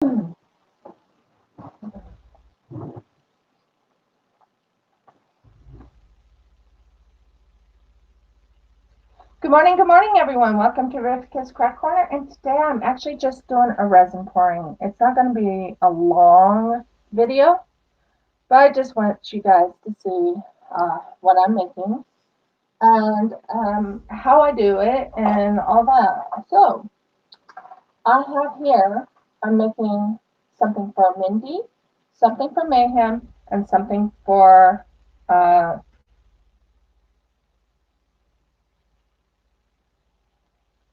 Good morning, everyone. Welcome to Rivka's Crack Corner. And today I'm actually just doing a resin pouring. It's not going to be a long video, but I just want you guys to see what I'm making and how I do it and all that. So I have here, I'm making something for Mindy, something for Mayhem, and something for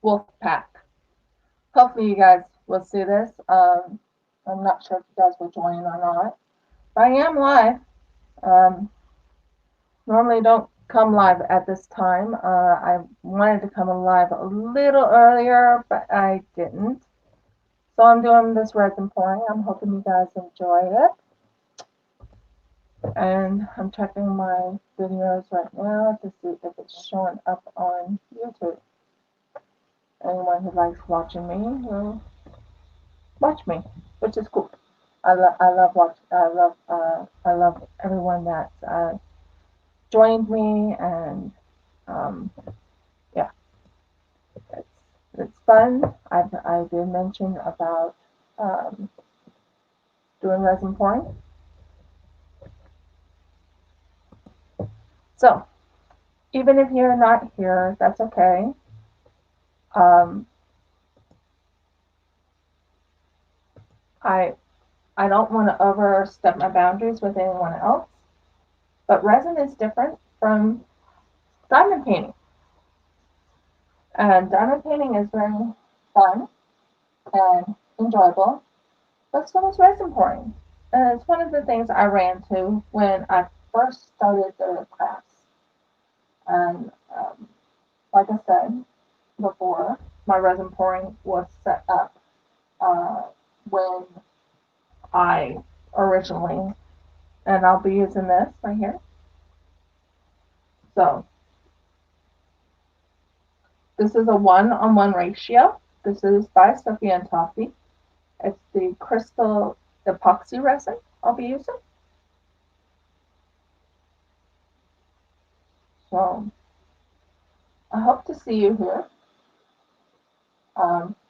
Wolfpack. Hopefully you guys will see this. I'm not sure if you guys will join or not, but I am live. Um, Normally don't come live at this time. I wanted to come live a little earlier, but I didn't. So I'm doing this resin pouring. I'm hoping you guys enjoy it. And I'm checking my videos right now to see if it's showing up on YouTube. Anyone who likes watching me will watch me, which is cool. I love everyone that joined me, and um, yeah, it's it's fun. I did mention about um, doing resin pouring. So even if you're not here, that's okay. Um, I I don't want to overstep my boundaries with anyone else, but resin is different from diamond painting. And diamond painting is very fun and enjoyable, but so is resin pouring. And it's one of the things I ran to when I first started the crafts. And like I said before, my resin pouring was set up uh, when I originally, and I'll be using this right here. So this is a 1-on-1 ratio. This is by Sophie&Toffee. It's the crystal epoxy resin I'll be using. So I hope to see you here.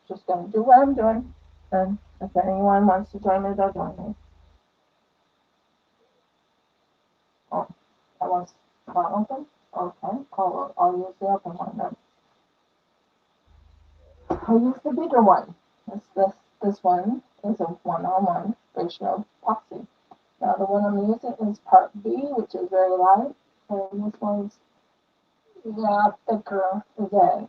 Just going to do what I'm doing. And if anyone wants to join me, they'll join me. Oh, that one's not open? Okay, I'll use the open one then. I'll use the bigger one. This one is a 1-on-1 ratio epoxy. Now the one I'm using is part B, which is very light, and this one's thicker again.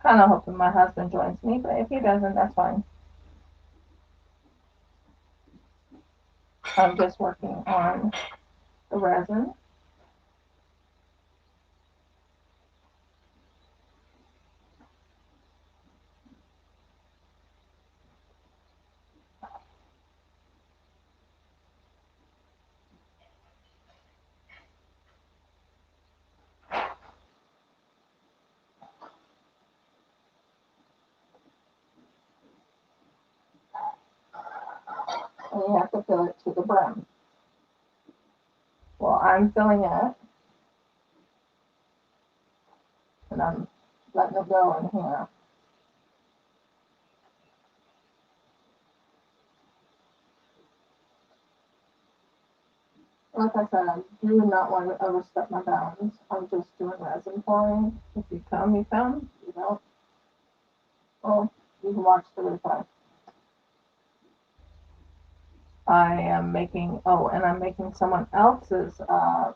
Kind of hoping my husband joins me, but if he doesn't, that's fine. I'm just working on the resin. And you have to fill it to the brim. Well, I'm filling it, and I'm letting it go in here. Like I said, I do not want to overstep my bounds. I'm just doing resin pouring. If you come, you come. If you don't, well, you can watch the replay. I am making, and I'm making someone else's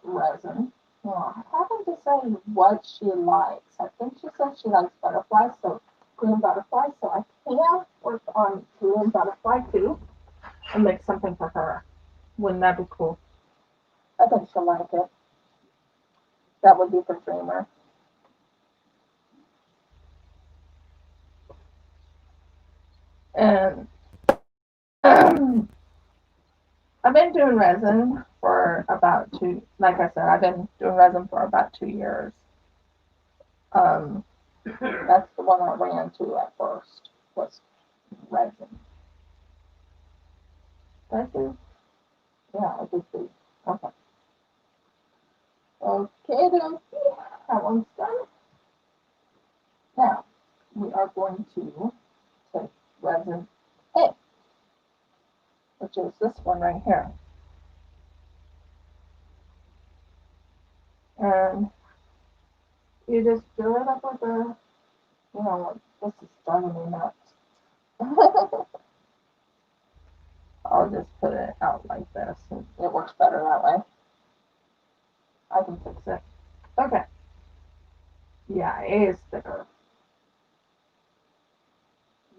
resin. Well, I haven't decided what she likes. I think she said she likes butterflies, so green butterflies. So I can work on green butterfly too and make something for her. Wouldn't that be cool? I think she'll like it. That would be for Dreamer. And I've been doing resin for about like I said, I've been doing resin for about 2 years. Um, that's the one I ran to at first. was resin. Did I do? Yeah, I did do. Okay. Okay, then that one's done. Now, we are going to take resin A, which is this one right here. And you just fill it up with a, you know, this is driving me nuts. I'll just put it out like this, and it works better that way. I can fix it. Okay. Yeah, it is thicker.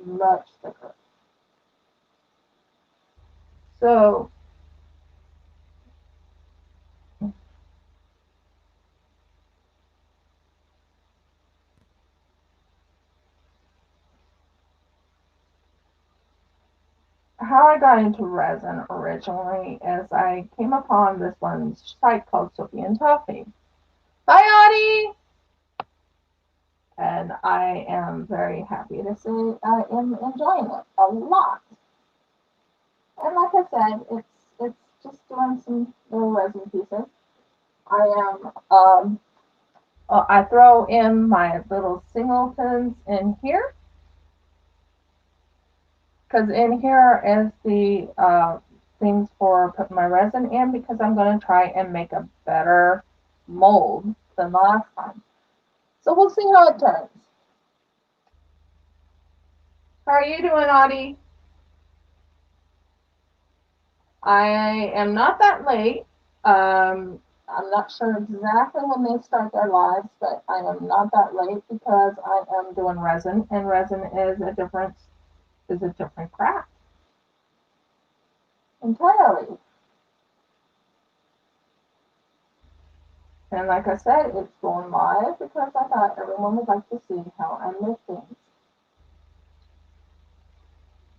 Much thicker. So, how I got into resin originally is I came upon this one site called Sophie&Toffee. Hi, Audie! And I am very happy to say I am enjoying it a lot. And like I said, it's just doing some little resin pieces. I throw in my little singletons in here, because in here is the things for putting my resin in, because I'm going to try and make a better mold than last time. So we'll see how it turns. How are you doing, Audie? I am not that late. I'm not sure exactly when they start their lives, but I am not that late because I am doing resin, and resin is a different craft entirely. And like I said, it's going live because I thought everyone would like to see how I make things.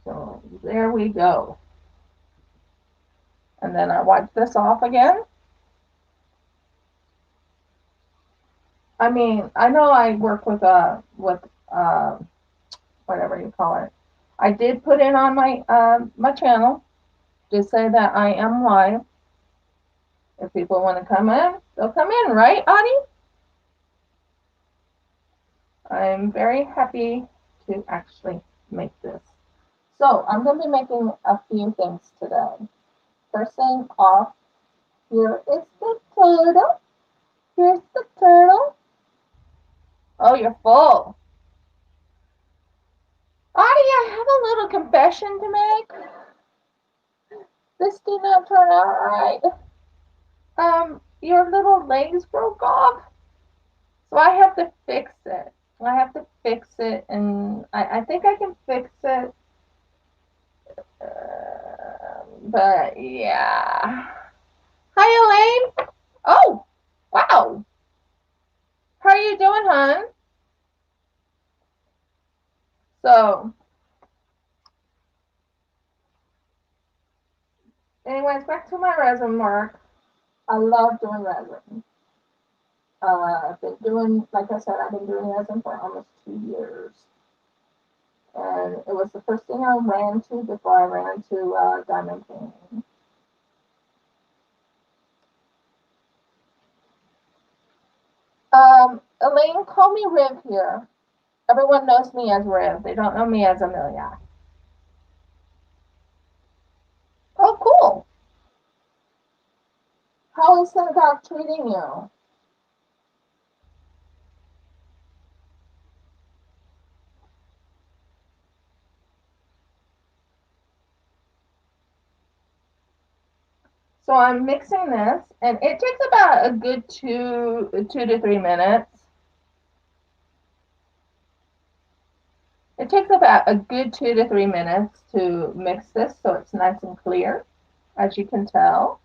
So there we go. And then I wipe this off again. I mean, I know I work with whatever you call it. I did put in on my channel, just say that I am live. If people want to come in, they'll come in, right, Audie? I'm very happy to actually make this. So I'm going to be making a few things today. First thing off, here is the turtle. Here's the turtle. Oh, you're full. Audie, I have a little confession to make. This did not turn out right. Your little legs broke off. So I have to fix it. I have to fix it, and I think I can fix it. But yeah. Hi, Elaine. Oh, wow. How are you doing, hon? So, anyways, back to my resin work. I love doing resin. I've been doing, like I said, I've been doing resin for almost 2 years. And it was the first thing I ran to before I ran to diamond painting. Elaine, call me Riv here. Everyone knows me as Riv. They don't know me as Amelia. Oh, cool. How is that dog treating you? So I'm mixing this, and it takes about a good two to 3 minutes. It takes about a good 2 to 3 minutes to mix this so it's nice and clear, as you can tell.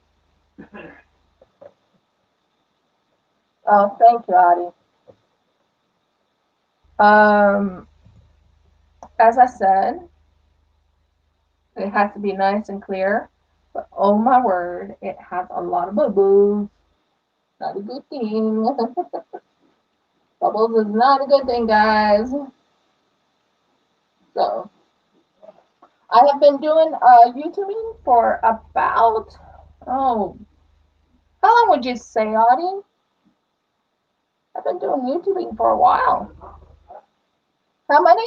Oh, thank you, Audie. As I said, it has to be nice and clear, but oh my word, it has a lot of bubbles. Not a good thing. Bubbles is not a good thing, guys. So I have been doing YouTubing for about, oh, how long would you say, Audie? I've been doing YouTubing for a while. How many?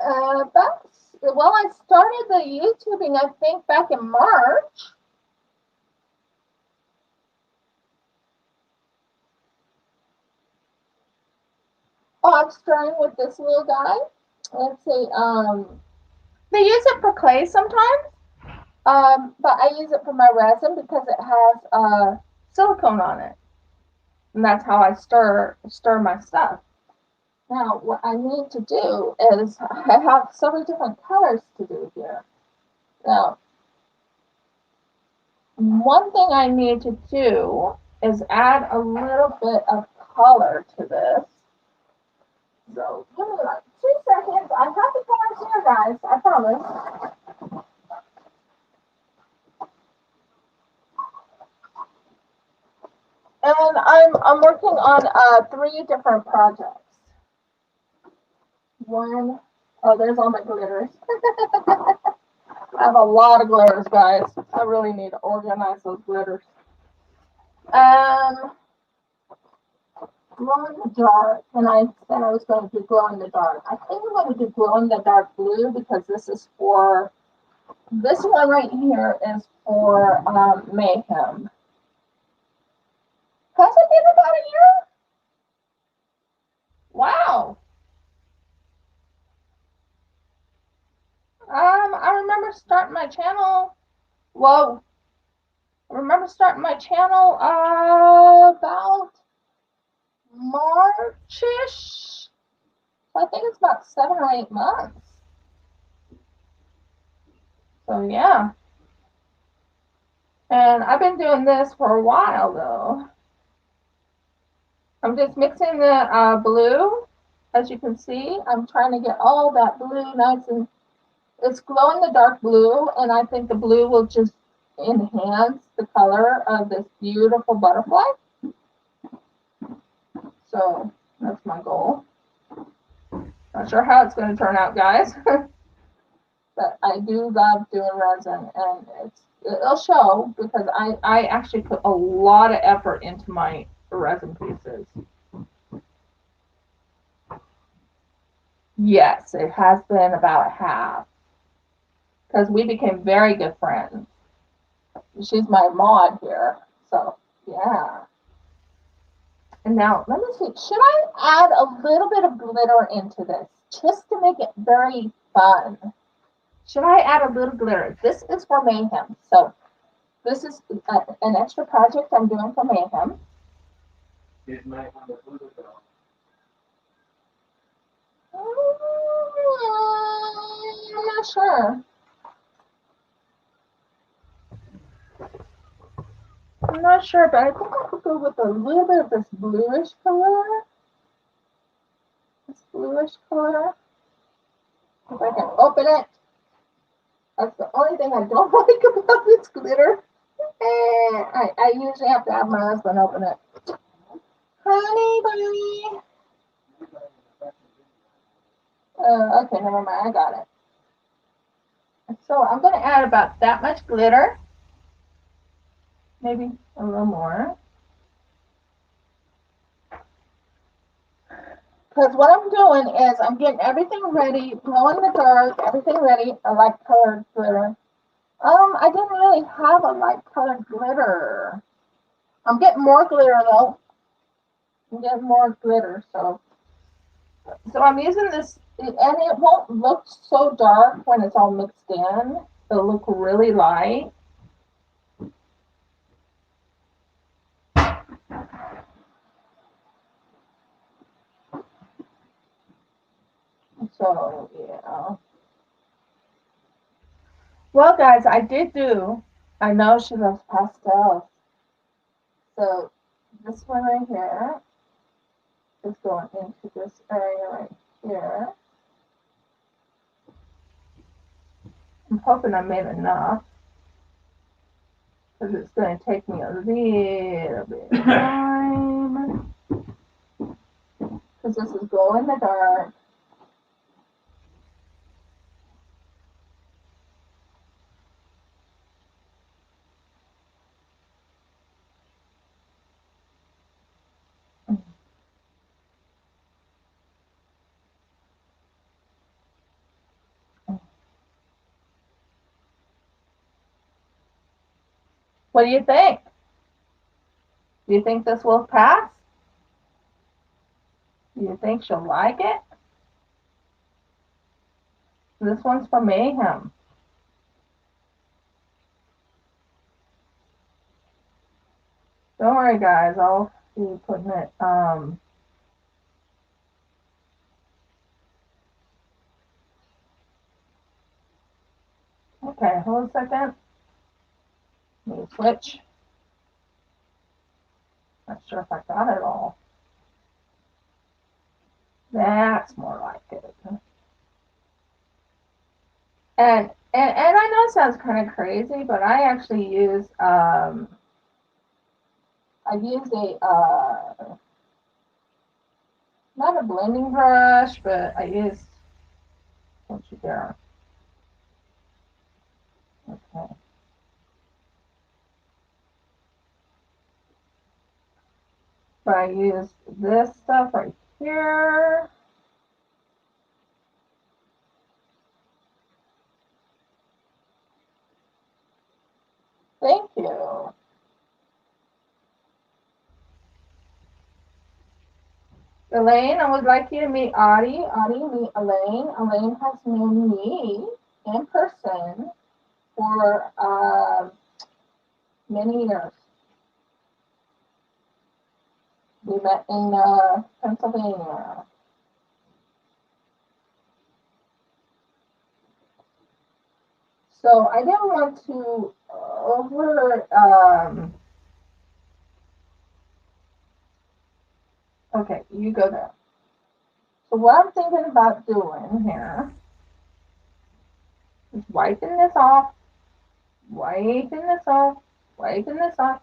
Well, I started the YouTubing, I think, back in March. Oh, I'm starting with this little guy. Let's see. They use it for clay sometimes, but I use it for my resin because it has silicone on it, and that's how I stir my stuff. Now, what I need to do is I have several different colors to do here. Now, one thing I need to do is add a little bit of color to this. So, give me like 2 seconds. I have the colors here, guys. I promise. And I'm working on 3 different projects. One, oh, there's all my glitters. I have a lot of glitters, guys. I really need to organize those glitters. Glow in the dark, and I said I was going to do glow in the dark. I think I'm going to do glow in the dark blue because this is for, this one right here is for Mayhem. Has it been about a year? Wow. I remember starting my channel. Whoa. I remember starting my channel about March-ish. I think it's about 7 or 8 months. So yeah. And I've been doing this for a while though. I'm just mixing the blue. As you can see, I'm trying to get all that blue nice and it's glow in the dark blue, and I think the blue will just enhance the color of this beautiful butterfly. So that's my goal. Not sure how it's going to turn out, guys. But I do love doing resin, and it'll show because I actually put a lot of effort into my resin pieces. Yes, it has been about half because we became very good friends. She's my mod here, so yeah. And now let me see, should I add a little bit of glitter into this just to make it very fun? Should I add a little glitter? This is for Mayhem, so this is an extra project I'm doing for Mayhem. I'm not sure. I'm not sure, but I think I could go with a little bit of this bluish color. This bluish color. If I can open it. That's the only thing I don't like about this glitter. I usually have to have my husband open it. Honey bunny. Okay, never mind. I got it. So I'm going to add about that much glitter. Maybe a little more. Because what I'm doing is I'm getting everything ready, glow in the dark, everything ready, a light colored glitter. I didn't really have a light colored glitter. I'm getting more glitter though. I'm getting more glitter, so I'm using this, and it won't look so dark when it's all mixed in. It'll look really light. So yeah. Well, guys, I know she loves pastels. So this one right here is going into this area right here. I'm hoping I made enough because it's going to take me a little bit of time. because this is glow in the dark. What do you think? Do you think this will pass? Do you think she'll like it? This one's for Mayhem. Don't worry, guys. I'll be putting it. Okay, hold a second. Let me switch. Not sure if I got it all. That's more like it. And I know it sounds kind of crazy, but I actually use I use a not a blending brush, but I use, don't you dare. Okay. But I use this stuff right here. Thank you. Elaine, I would like you to meet Audie. Audie, meet Elaine. Elaine has known me in person for many years. We met in Pennsylvania. So I didn't want to okay, you go there. So what I'm thinking about doing here is wiping this off, wiping this off, wiping this off.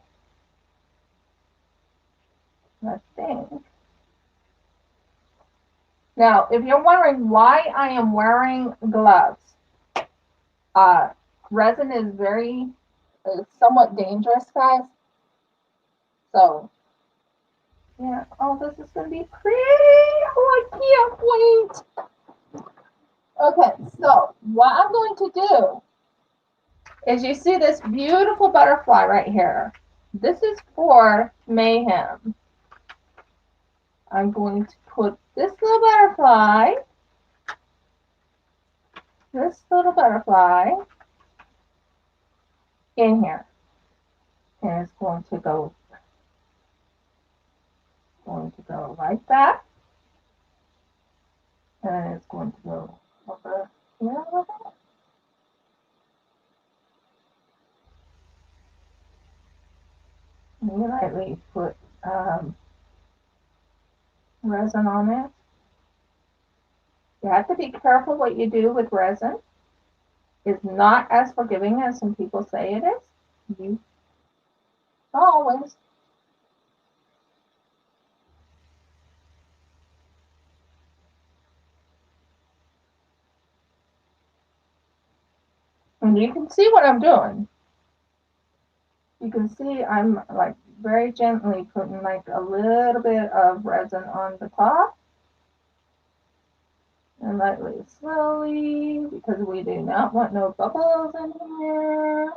I think. Now, if you're wondering why I am wearing gloves, resin is somewhat dangerous, guys. So, yeah. Oh, this is going to be pretty. Oh, I can't wait. Okay, so what I'm going to do is you see this beautiful butterfly right here. This is for Mayhem. I'm going to put this little butterfly in here. And it's going to go like that. And it's going to go over here a little bit. And lightly put resin on it. You have to be careful what you do with resin. It's not as forgiving as some people say it is. You always. And you can see what I'm doing. You can see I'm like very gently putting like a little bit of resin on the top. And lightly, slowly, because we do not want no bubbles in here.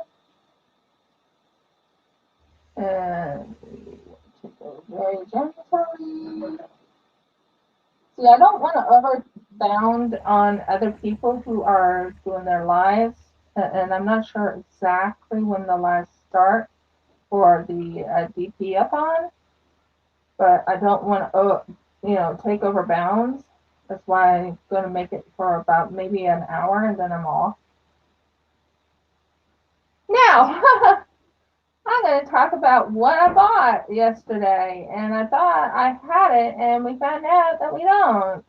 And we want to go very gently. See, I don't want to overbound on other people who are doing their lives. And I'm not sure exactly when the lives start for the DP up on. But I don't want to, take over bounds. That's why I'm going to make it for about maybe an hour and then I'm off. Now, I'm going to talk about what I bought yesterday. And I thought I had it, and we found out that we don't.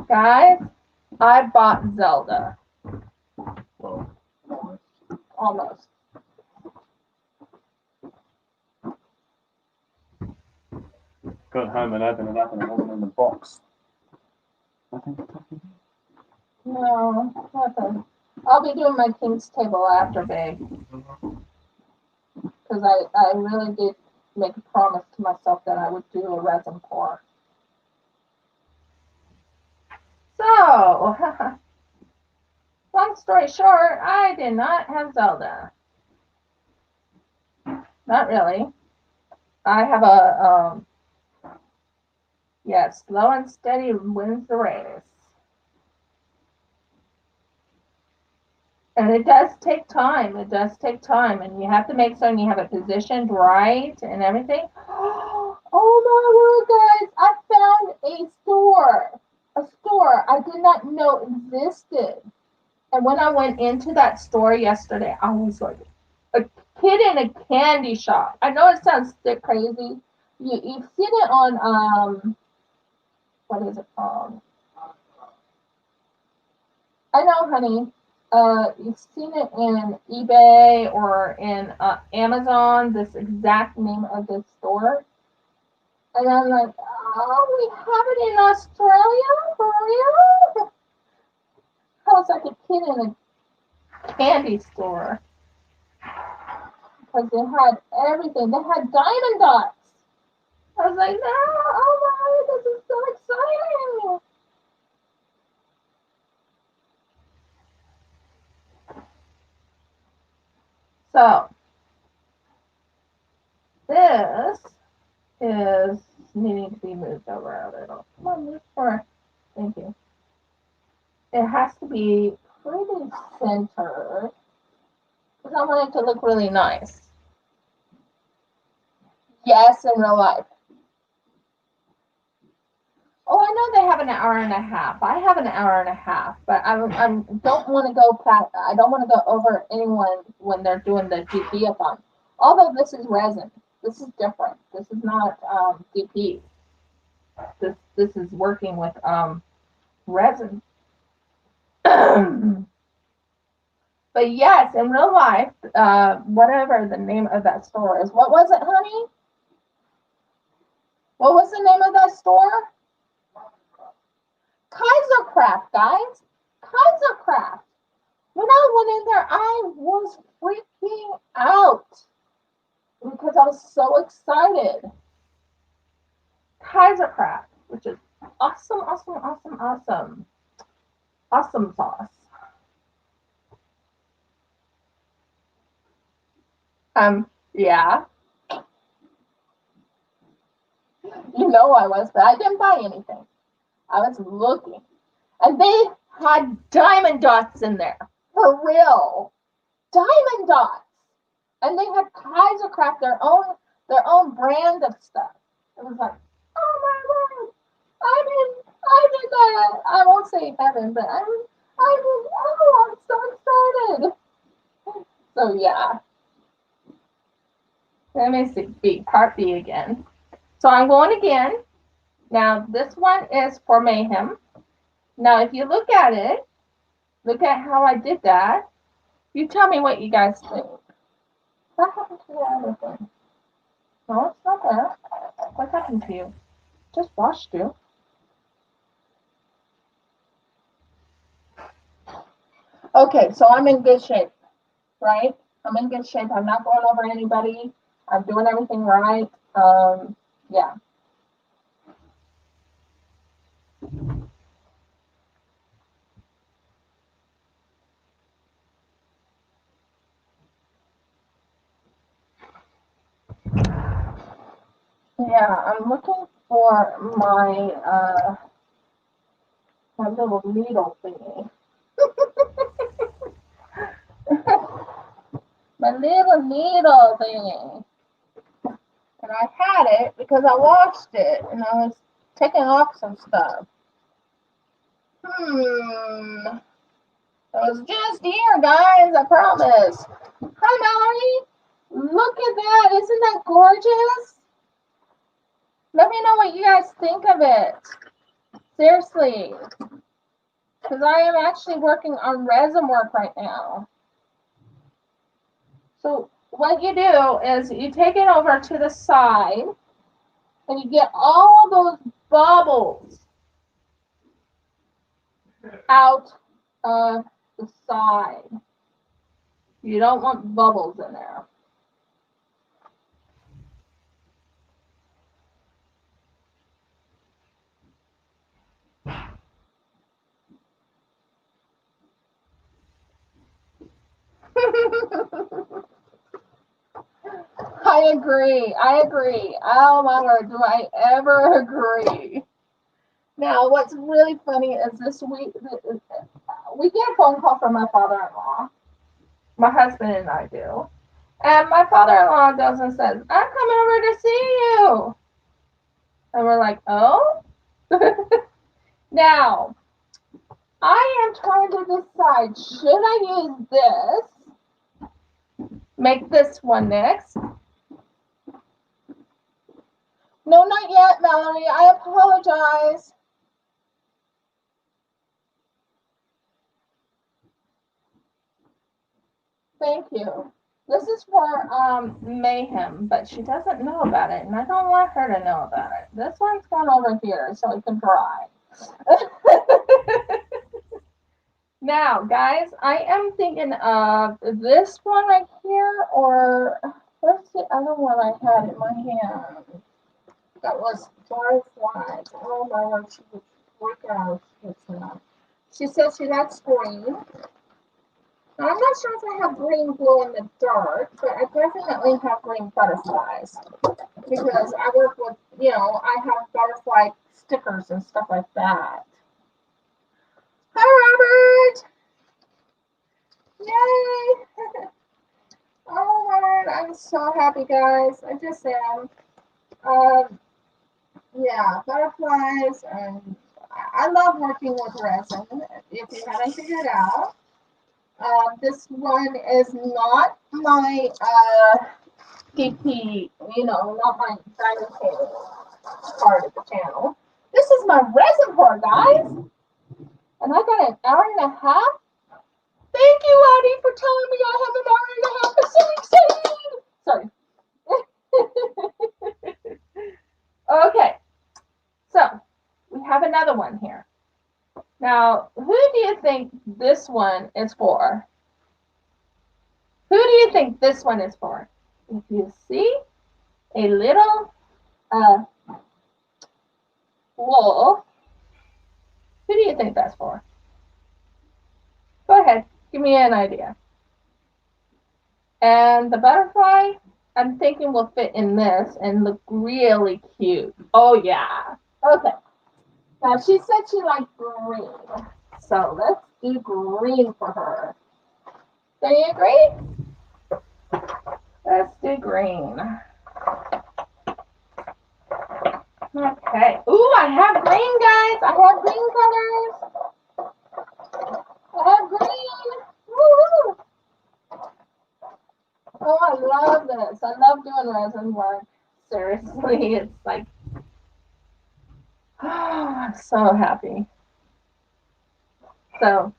Guys, I bought Zelda. Well, almost. Got home and opened it up and it wasn't in the box. Nothing. No, nothing. I'll be doing my king's table after, babe. Because I really did make a promise to myself that I would do a resin pour. So, long story short, I did not have Zelda. Not really. I have a, yes, slow and steady wins the race. And it does take time. It does take time. And you have to make sure you have it positioned right and everything. Oh my word, guys. I found a store. A store I did not know existed. And when I went into that store yesterday, I was like a kid in a candy shop. I know it sounds crazy. You've seen it on, what is it called? I know, honey. You've seen it in eBay or in Amazon, this exact name of this store. And I'm like, oh, we have it in Australia? For real? I was like a kid in a candy store. Because they had everything. They had diamond dots. I was like, no, oh my, this is so exciting. So, this is needing to be moved over a little. Come on, move forward. Thank you. It has to be pretty centered because I want it to look really nice. Yes, in real life. Oh, I know they have an hour and a half. I have an hour and a half, but I don't want to go past. I don't want to go over anyone when they're doing the DP-a-thon. Although this is resin, this is different. This is not DP. This is working with resin. But yes, in real life, whatever the name of that store is. What was it, honey? What was the name of that store? Kaisercraft, guys. Kaisercraft. When I went in there, I was freaking out because I was so excited. Kaisercraft, which is awesome, awesome, awesome, awesome. Awesome sauce. Yeah. You know I was, but I didn't buy anything. I was looking. And they had diamond dots in there. For real. Diamond dots. And they had Kaisercraft, their own brand of stuff. It was like, oh my word. I did that. I won't say heaven, but I did. Oh, I'm so excited. So yeah. Let me see, part B again. So I'm going again. Now this one is for Mayhem. Now if you look at it, look at how I did that. You tell me what you guys think. What happened to the other thing? No, it's not there. What happened to you? Just washed you. Okay, so I'm in good shape, right? I'm in good shape. I'm not going over anybody. I'm doing everything right. Yeah. Yeah, I'm looking for my little needle thingy. My little needle thingy. And I had it because I washed it and I was taking off some stuff. It was just here, guys, I promise. Hi, Mallory. Look at that. Isn't that gorgeous? Let me know what you guys think of it. Seriously. Because I am actually working on resin work right now. So what you do is you take it over to the side and you get all those bubbles out of the side. You don't want bubbles in there. I agree. I agree. Oh my word, do I ever agree? Now, what's really funny is this week we get a phone call from my father-in-law. My husband and I do. And my father-in-law goes and says, I'm coming over to see you. And we're like, oh? Now, I am trying to decide, should I use this? Make this one next. No, not yet, Mallory. I apologize. Thank you. This is for Mayhem, but she doesn't know about it, and I don't want her to know about it. This one's going over here so it can dry. Now, guys, I am thinking of this one right here, or where's the other one I had in my hand? That was dry flies. Oh my word, she would freak out. She says she likes green. Now, I'm not sure if I have green glow in the dark, but I definitely have green butterflies. Because I work with, I have butterfly stickers and stuff like that. Hi, Robert! Yay! Oh my word, I'm so happy, guys. I just am. Yeah, butterflies, and I love working with resin, if you haven't figured out. This one is not my PP, not my diamond table part of the channel. This is my resin pour, guys. And I got an hour and a half. Thank you, Audie, for telling me I have an hour and a half. I'm so excited. Sorry. Okay. So, we have another one here. Now, who do you think this one is for? Who do you think this one is for? If you see a little wolf, who do you think that's for? Go ahead, give me an idea. And the butterfly, I'm thinking will fit in this and look really cute. Oh, yeah. Okay. Now, she said she liked green. So let's do green for her. Do you agree? Let's do green. Okay. Ooh, I have green, guys. I have green colors. I have green. Woo-hoo. Oh, I love this. I love doing resin work. Seriously, it's like, oh, I'm so happy. So,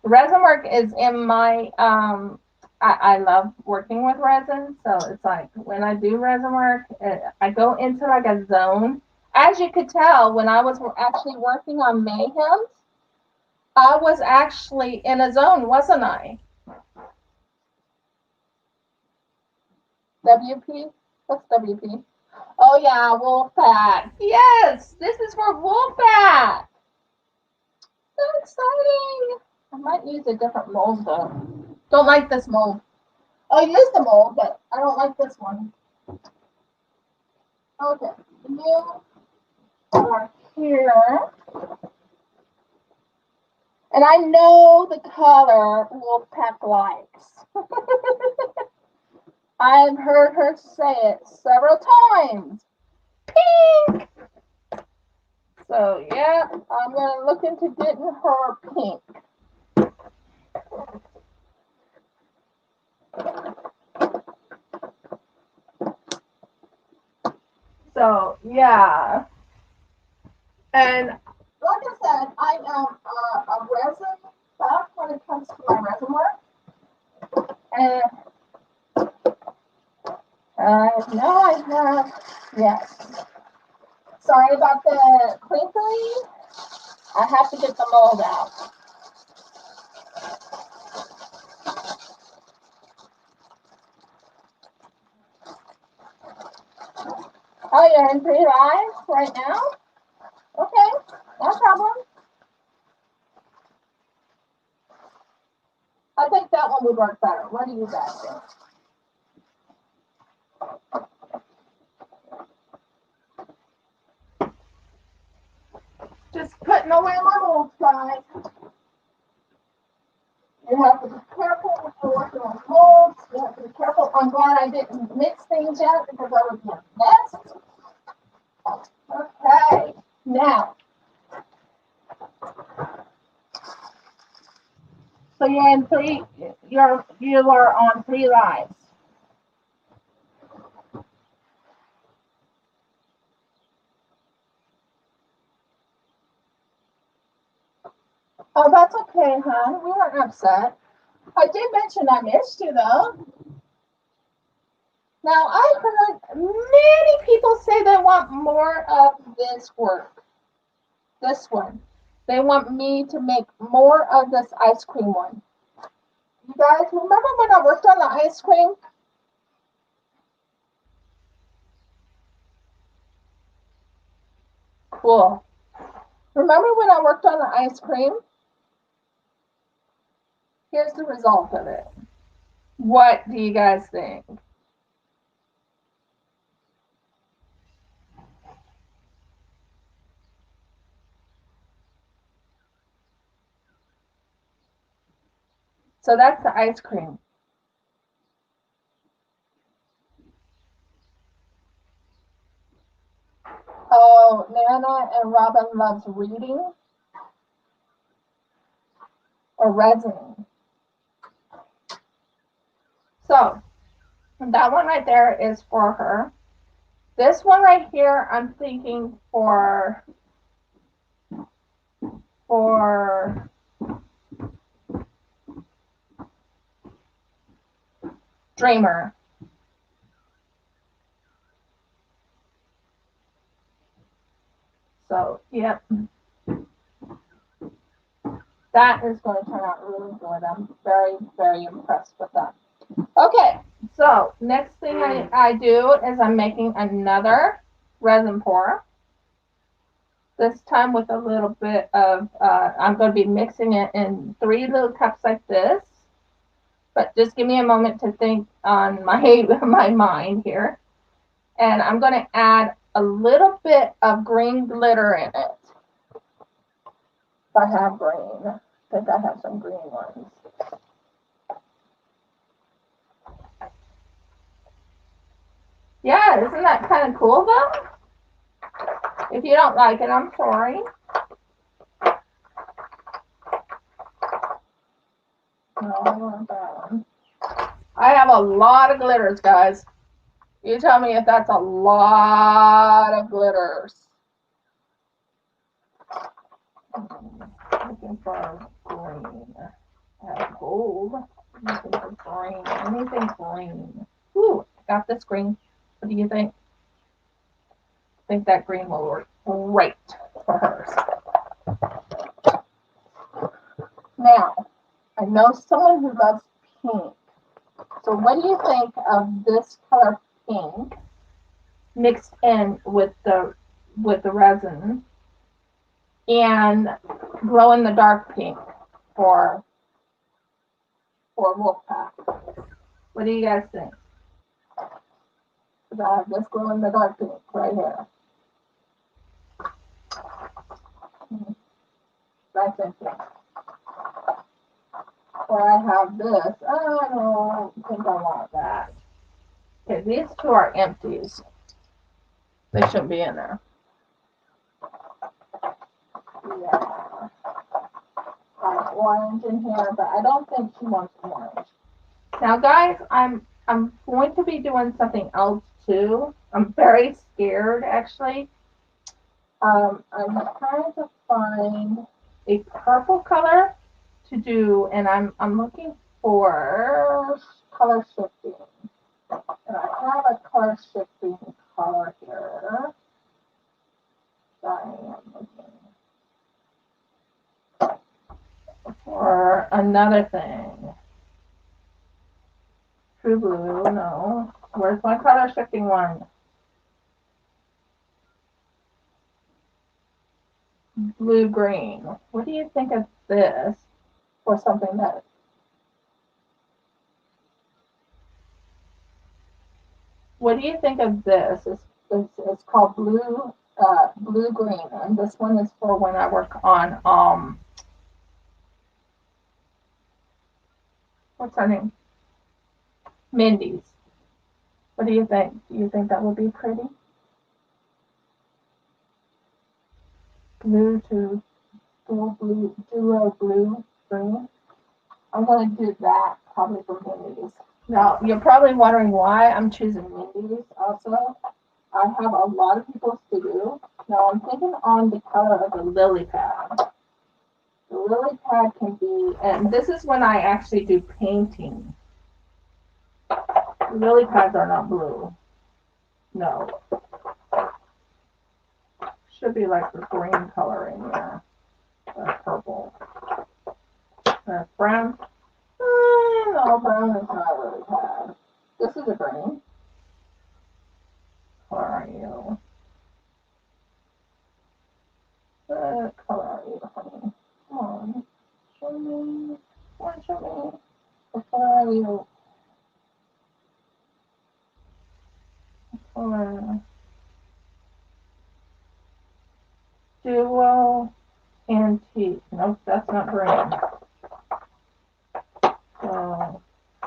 resin work is in my, I love working with resin. So, it's like when I do resin work, I go into like a zone. As you could tell, when I was actually working on Mayhems, I was actually in a zone, wasn't I? WP? What's WP? Oh, yeah, Wolfpack. Yes, this is for Wolfpack. So exciting. I might use a different mold, though. Don't like this mold. I'll use the mold, but I don't like this one. Okay, you are here. And I know the color Wolfpack likes. I've heard her say it several times. Pink! So, yeah, I'm going to look into getting her pink. So, yeah. And like I said, I am a resin buff when it comes to my resin work. And I know I have, yes. Sorry about the crinkling. I have to get the mold out. Oh, you're in 3 lives right now? Okay, no problem. I think that one would work better. What do you guys think? Just putting away my molds, guys. You have to be careful when you're working on molds. You have to be careful. I'm glad I didn't mix things yet because I would be a mess. Okay, now. So you're in 3. You are on 3 lives. Oh, that's okay, hon. We weren't upset. I did mention I missed you, though. Now, I heard many people say they want more of this work. This one. They want me to make more of this ice cream one. You guys, remember when I worked on the ice cream? Cool. Remember when I worked on the ice cream? Here's the result of it. What do you guys think? So that's the ice cream. Oh, Nana and Robin loves reading or resin. So that one right there is for her. This one right here, I'm thinking for Dreamer. So, yep. That is going to turn out really good. I'm very, very impressed with that. Okay, so next thing I do is I'm making another resin pour. This time with a little bit of, I'm going to be mixing it in 3 little cups like this. But just give me a moment to think on my mind here. And I'm going to add a little bit of green glitter in it. If I have green. I think I have some green ones. Yeah, isn't that kind of cool though? If you don't like it, I'm sorry. No, I want that one. I have a lot of glitters, guys. You tell me if that's a lot of glitters. Looking for green. I have gold. Looking for green. Anything green. Ooh, got this green. What do you think? I think that green will work great for hers. Now, I know someone who loves pink. So what do you think of this color pink mixed in with the resin and glow in the dark pink for Wolfpack? What do you guys think? Because I have this glow in the dark pink right here. That's interesting. Or I have this. I don't think I want that. Okay, these 2 are empties. They shouldn't be in there. Yeah. Orange in here, but I don't think she wants orange. Now, guys, I'm going to be doing something else too. I'm very scared, actually. I'm trying to find a purple color to do, and I'm looking for color shifting. And I have a color shifting color here. I am looking for another thing. True blue, no. Where's my color shifting one? Blue green. What do you think of this for something that? What do you think of this? It's called blue green, and this one is for when I work on what's her name? Mindy's. What do you think? Do you think that would be pretty? Blue to duo blue green. I'm gonna do that probably for Mindy's. Now you're probably wondering why I'm choosing Mindy's also. I have a lot of people's to do. Now I'm thinking on the color of the lily pad. The lily pad can be, and this is when I actually do painting. The lily pads are not blue. No. Should be like the green color in there. Purple. Brown. No, brown is not lily pad. This is a green. Where are you? What color are you, honey? Come on. Show me. Come on, show me. What color are you? Color. Duo antique. Nope, that's not green. So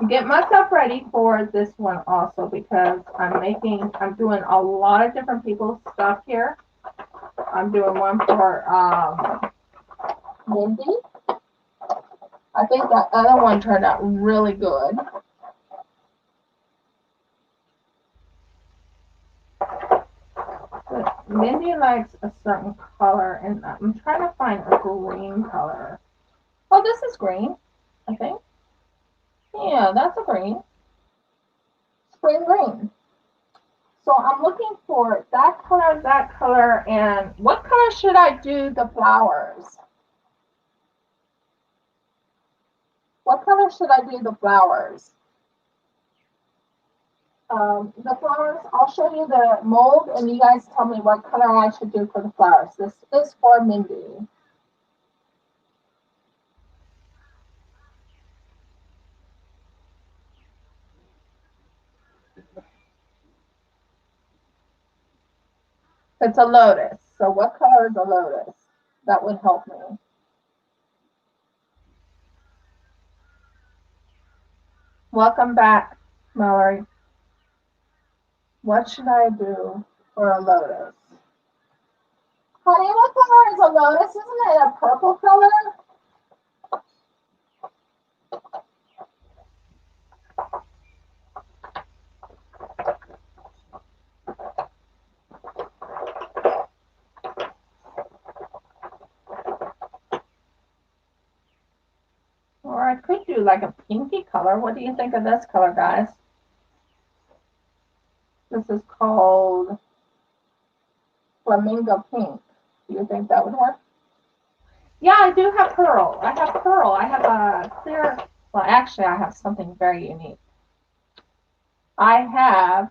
get myself ready for this one also because I'm doing a lot of different people's stuff here. I'm doing one for Mindy. I think that other one turned out really good. But Mindy likes a certain color, and I'm trying to find a green color. Oh, this is green, I think. Yeah, that's a green. Spring green. So I'm looking for that color, and what color should I do the flowers? What color should I do the flowers? The flowers, I'll show you the mold, and you guys tell me what color I should do for the flowers. This is for Mindy. It's a lotus. So what color is a lotus? That would help me. Welcome back, Mallory. What should I do for a lotus? Honey, what color is a lotus? Isn't it a purple color? Or I could do like a pinky color. What do you think of this color, guys? This is called flamingo pink. Do you think that would work? Yeah, I do have pearl. I have pearl. I have a clear, well, actually, I have something very unique. I have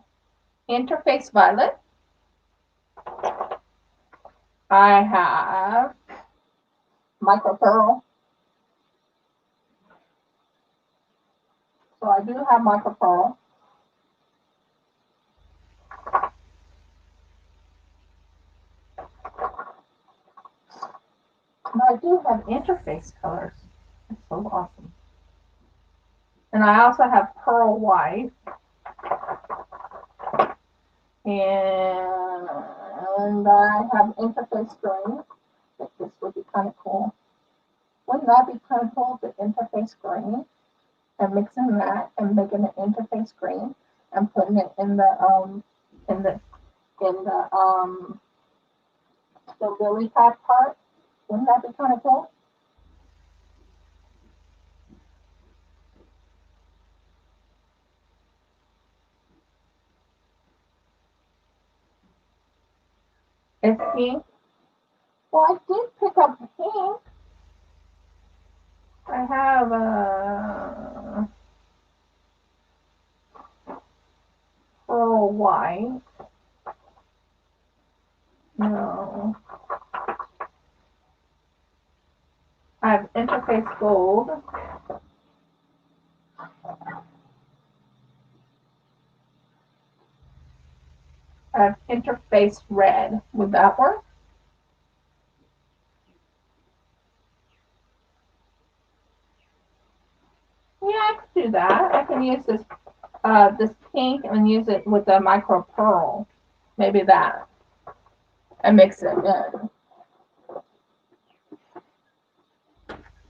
interface violet. I have micro pearl. So I do have micro pearl. And I do have interface colors. That's so awesome. And I also have pearl white. And I have interface green. I think this would be kind of cool. Wouldn't that be kind of cool, the interface green? And mixing that and making an interface green and putting it in the lily pad part. Wouldn't that be kind of cool? It's pink. Well, I did pick up pink. I have pearl white. No. I have interface gold. I have interface red. Would that work? Yeah, I could do that. I can use this pink and use it with the micro pearl. Maybe that. And mix it in.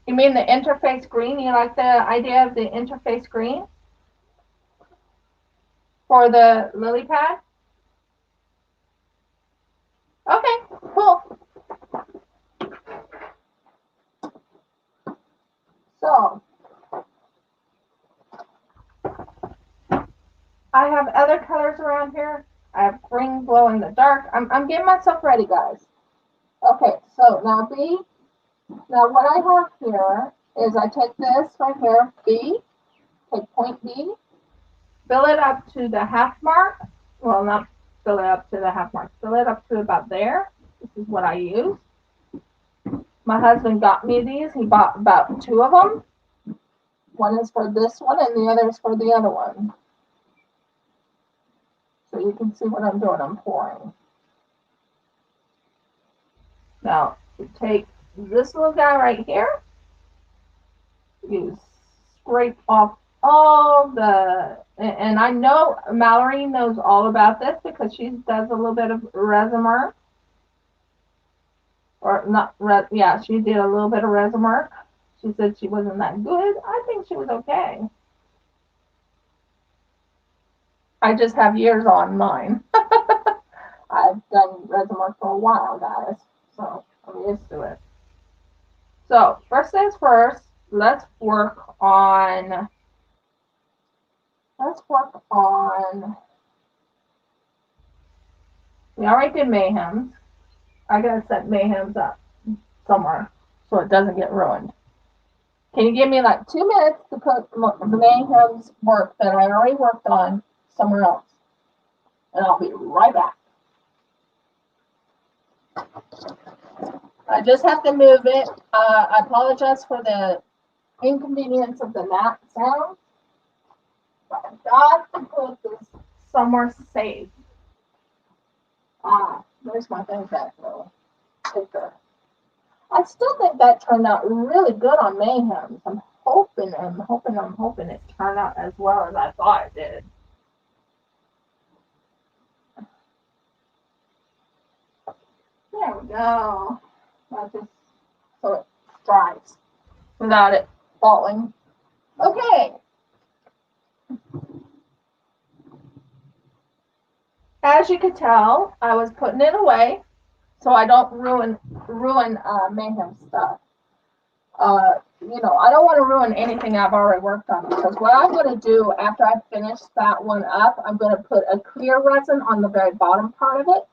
You mean the interface green? You like the idea of the interface green for the lily pad? Okay, cool. So I have other colors around here. I have green, glow in the dark. I'm getting myself ready, guys. Okay, so now what I have here is I take this right here, B, take point B, fill it up to the half mark. Well, not fill it up to the half mark. Fill it up to about there. This is what I use. My husband got me these. He bought about 2 of them. One is for this one and the other is for the other one. So you can see what I'm doing. I'm pouring. Now, you take this little guy right here. You scrape off all the, and I know Mallory knows all about this because she does a little bit of resin work. Or not, yeah, she did a little bit of resin work. She said she wasn't that good. I think she was okay. I just have years on mine. I've done resin work for a while, guys, so I'm used to it. So first things first, let's work on. We already did mayhems. I gotta set mayhems up somewhere so it doesn't get ruined. Can you give me like 2 minutes to put the mayhems work that I already worked on somewhere else? And I'll be right back. I just have to move it. I apologize for the inconvenience of the nap sound. But I've got to put this somewhere safe. There's my thing back though. I still think that turned out really good on mayhems. I'm hoping it turned out as well as I thought it did. There we go. That just so it dries without it falling. Okay. As you could tell, I was putting it away so I don't ruin mayhem stuff. I don't want to ruin anything I've already worked on because what I'm going to do after I finish that one up, I'm going to put a clear resin on the very bottom part of it,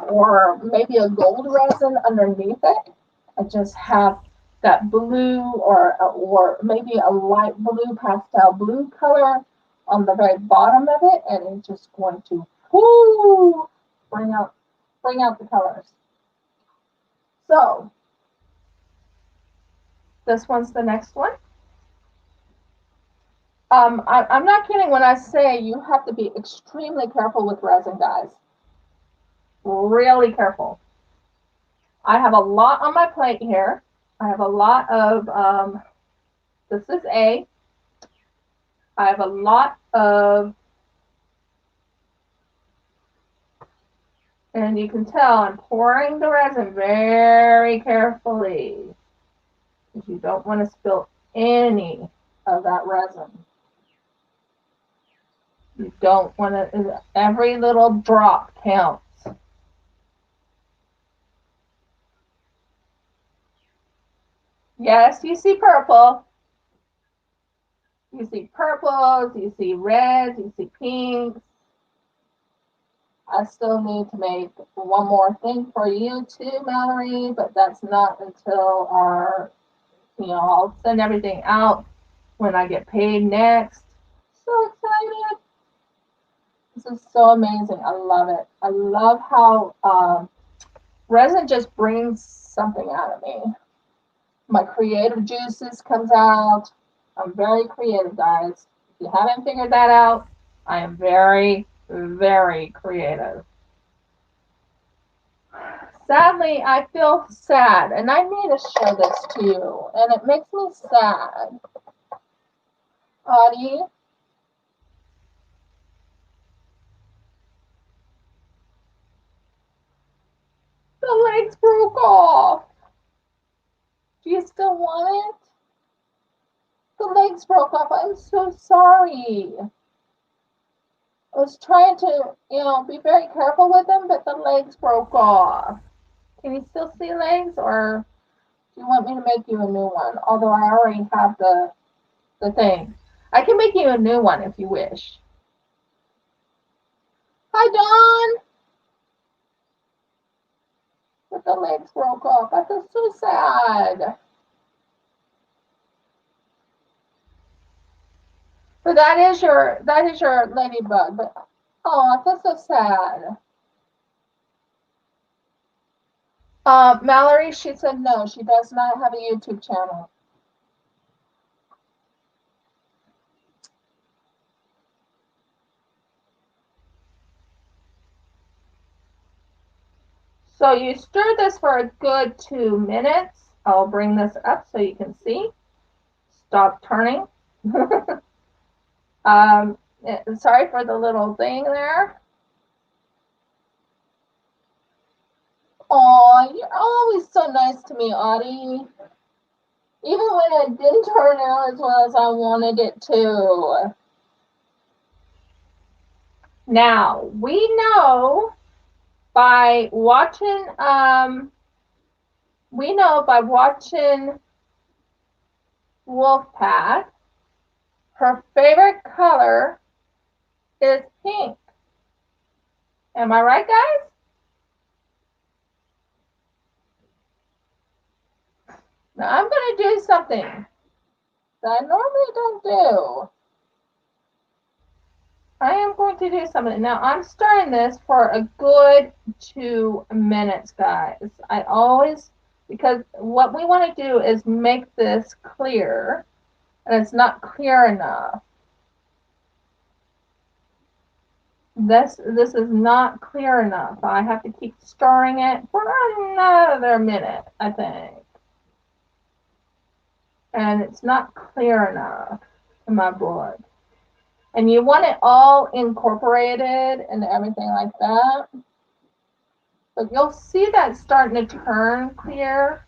or maybe a gold resin underneath it. I just have that blue or maybe a light blue, pastel blue color on the very bottom of it, and it's just going to bring out the colors. So this one's the next one. I'm not kidding when I say you have to be extremely careful with resin, guys. Really careful. I have a lot on my plate here. I have a lot of, this is A. I have a lot of, and you can tell I'm pouring the resin very carefully because you don't want to spill any of that resin. You don't want to, every little drop counts. Yes, you see purple. You see purples, you see reds, you see pinks. I still need to make one more thing for you too, Mallory, but that's not until our, I'll send everything out when I get paid next. So excited. This is so amazing. I love it. I love how resin just brings something out of me. My creative juices comes out. I'm very creative, guys. If you haven't figured that out, I am very, very creative. Sadly, I feel sad, and I need to show this to you, and it makes me sad. Audie, the legs broke off. Do you still want it? The legs broke off. I'm so sorry. I was trying to, be very careful with them, but the legs broke off. Can you still see legs, or do you want me to make you a new one? Although I already have the thing. I can make you a new one if you wish. Hi, Dawn. But the legs broke off. I feel so sad. But that is your ladybug. But oh, I feel so sad. Mallory, she said no, she does not have a YouTube channel. So you stir this for a good 2 minutes. I'll bring this up so you can see. Stop turning. Sorry for the little thing there. Oh, you're always so nice to me, Audie. Even when it didn't turn out as well as I wanted it to. Now, we know by watching, Wolfpack, her favorite color is pink. Am I right, guys? Now I'm going to do something that I normally don't do. I am going to do something. Now I'm stirring this for a good 2 minutes, guys. Because what we want to do is make this clear, and it's not clear enough. This is not clear enough. I have to keep stirring it for another minute, I think. And it's not clear enough in my book. And you want it all incorporated and everything like that. But you'll see that starting to turn clear.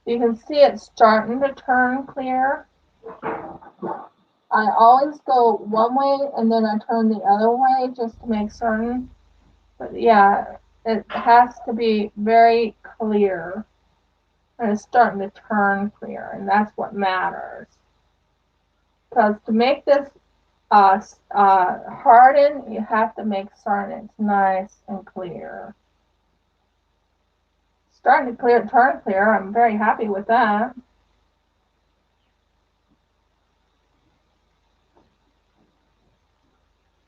You can see it starting to turn clear. I always go one way and then I turn the other way just to make certain. But yeah, it has to be very clear. And it's starting to turn clear, and that's what matters. Because to make this harden, you have to make certain it's nice and clear. Starting to turn clear. I'm very happy with that.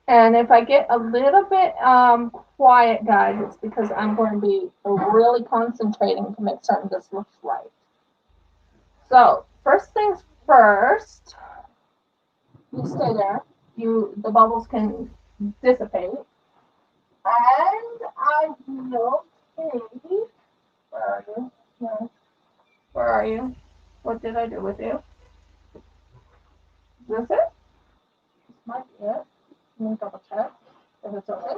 And if I get a little bit quiet, guys, it's because I'm going to be really concentrating to make certain this looks right. So, first things first, you stay there. The bubbles can dissipate. And I will take, where are you? No. Where are you? What did I do with you? Is this it? This might be it. Let me double check if it's okay.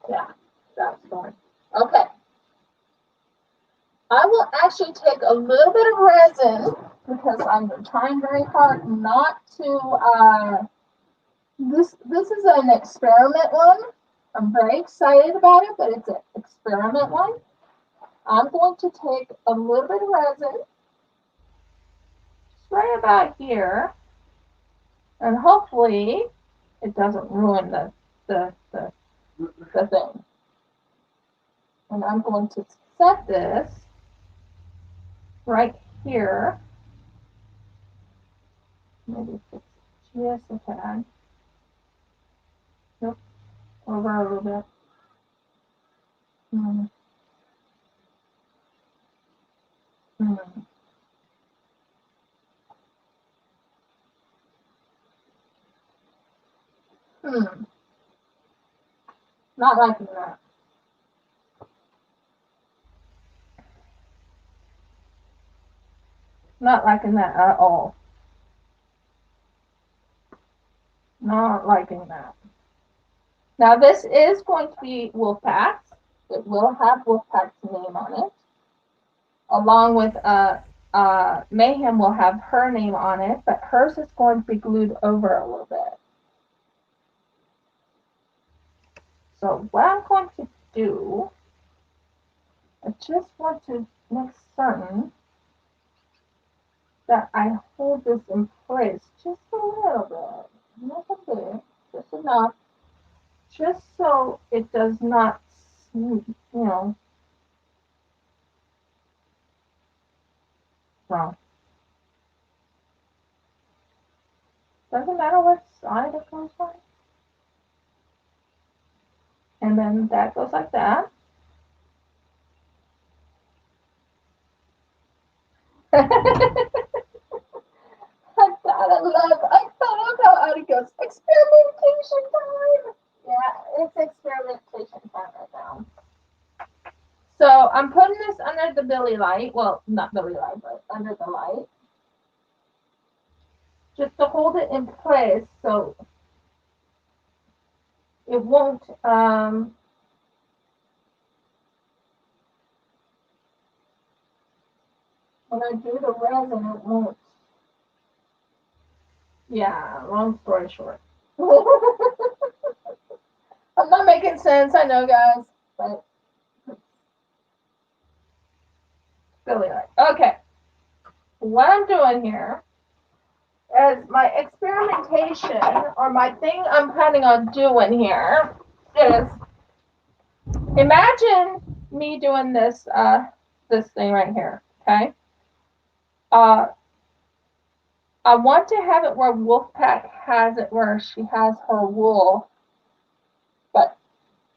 Yeah, that's fine. Okay. I will actually take a little bit of resin because I'm trying very hard not to, this is an experiment one. I'm very excited about it, but it's an experiment one. I'm going to take a little bit of resin, right about here, and hopefully it doesn't ruin the thing. And I'm going to set this right here. Maybe fix it just a tad. Nope, over a little bit. Hmm. Hmm. Not liking that. Not liking that at all. Not liking that. Now this is going to be Wolfpack's. It will have Wolfpack's name on it. Along with Mayhem will have her name on it, but hers is going to be glued over a little bit. So what I'm going to do, I just want to make certain that I hold this in place just a little bit. Nothing big, just enough. Just so it does not, well, doesn't matter what side it goes by. And then that goes like that. I thought how it goes. Experimentation time. Yeah, it's experimentation time right now. So I'm putting this under the Billy light. Well, not Billy light, but under the light. Just to hold it in place so it won't when I do the resin it won't. Yeah, long story short. I'm not making sense, I know guys, but Billy light. Okay. What I'm doing here as my experimentation or my thing I'm planning on doing here is imagine me doing this this thing right here. Okay. Uh, I want to have it where Wolfpack has it where she has her wool, but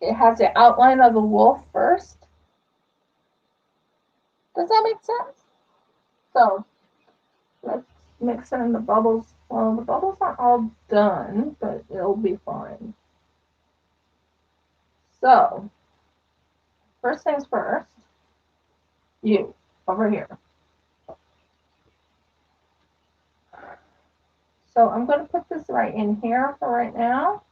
it has the outline of the wolf first. Does that make sense? So let's mix in the bubbles. Well, the bubbles aren't all done, but it'll be fine. So first things first, you over here. So I'm going to put this right in here for right now.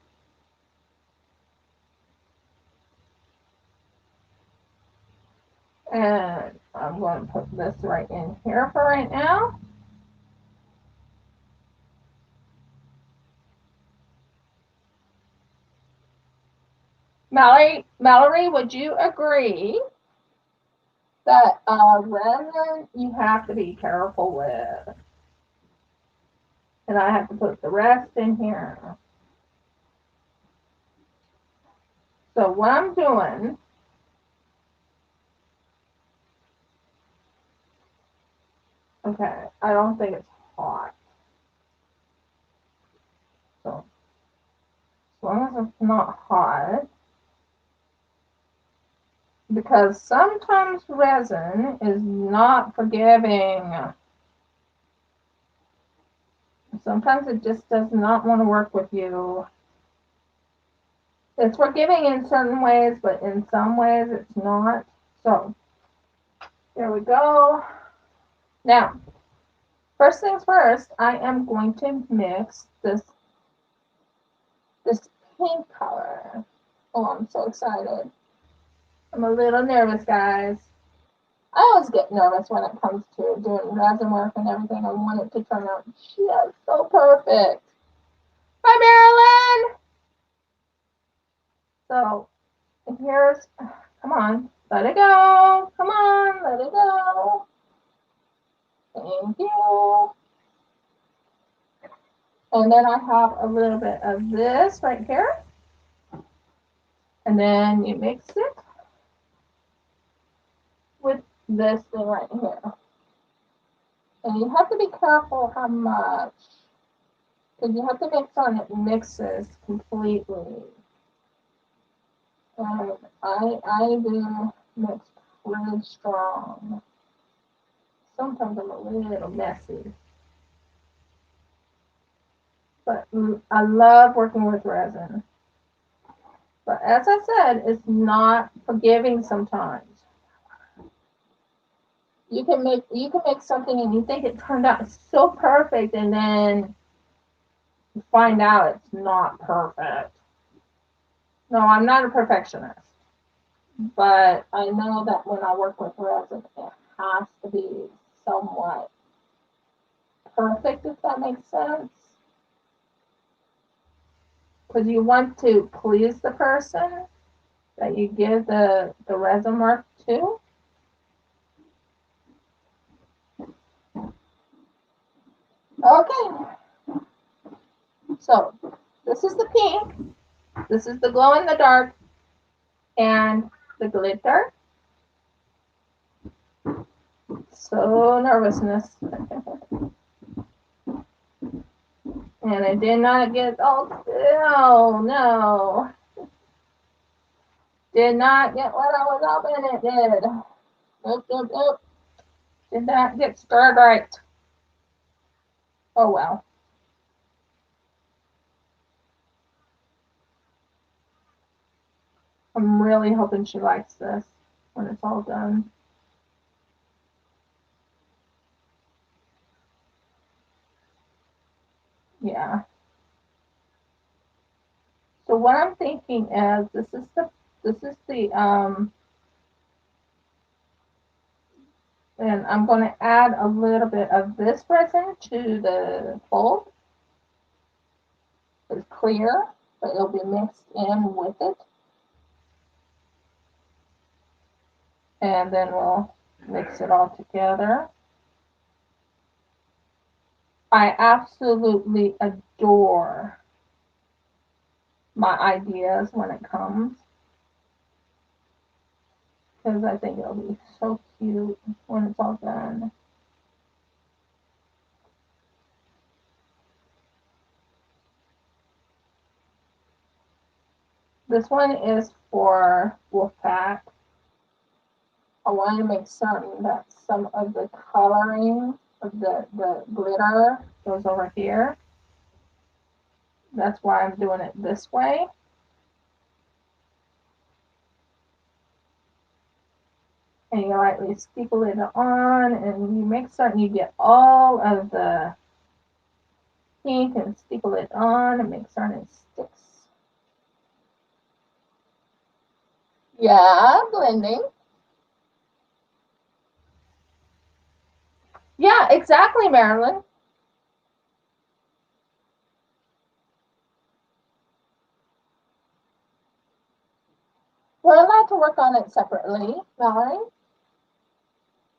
And I'm going to put this right in here for right now. Mallory, would you agree that resin you have to be careful with? And I have to put the rest in here. So what I'm doing, okay, I don't think it's hot. So as long as it's not hot, because sometimes resin is not forgiving. Sometimes it just does not want to work with you. It's forgiving in certain ways, but in some ways it's not. So there we go. Now, first things first, I am going to mix this pink color. Oh, I'm so excited. I'm a little nervous, guys. I always get nervous when it comes to doing resin work and everything. I want it to turn out just so perfect. Hi, Marilyn! So, here's, come on, let it go. Come on, let it go. Thank you. And then I have a little bit of this right here. And then you mix it with this thing right here. And you have to be careful how much, because you have to make sure it mixes completely. And I do mix really strong. Sometimes I'm a little messy. But I love working with resin. But as I said, it's not forgiving sometimes. You can make something and you think it turned out so perfect, and then you find out it's not perfect. No, I'm not a perfectionist, but I know that when I work with resin, it has to be somewhat perfect, if that makes sense. Because you want to please the person that you give the resin work to. Okay, so this is the pink, this is the glow in the dark, and the glitter. So nervousness. And I did not get, oh no. Did not get what I was hoping it did. Nope. Did not get stirred right. Oh well. I'm really hoping she likes this when it's all done. Yeah. So what I'm thinking is this is the and I'm going to add a little bit of this resin to the fold. It's clear, but it'll be mixed in with it. And then we'll mix it all together. I absolutely adore my ideas when it comes, because I think it'll be so cute when it's all done. This one is for Wolfpack. I want to make certain that some of the coloring of the glitter goes over here. That's why I'm doing it this way. And you lightly steeple it on, and you make certain you get all of the pink and steeple it on and make certain it sticks. Yeah, blending. Yeah, exactly, Marilyn. We're allowed to work on it separately, Mallory.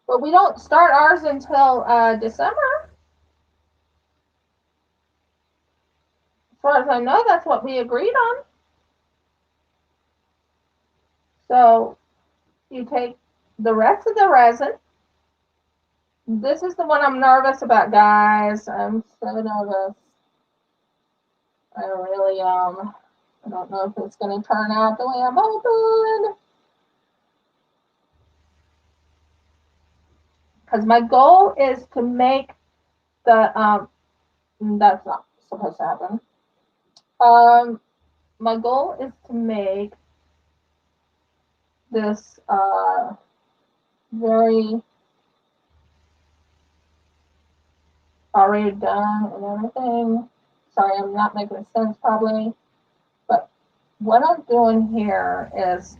But we don't start ours until December. As far as I know, that's what we agreed on. So you take the rest of the resin. This is the one I'm nervous about, guys. I'm so nervous. I really am. I don't know if it's going to turn out the way I'm hoping. Because my goal is to make the, that's not supposed to happen. My goal is to make this very already done and everything. Sorry, I'm not making sense probably. But what I'm doing here is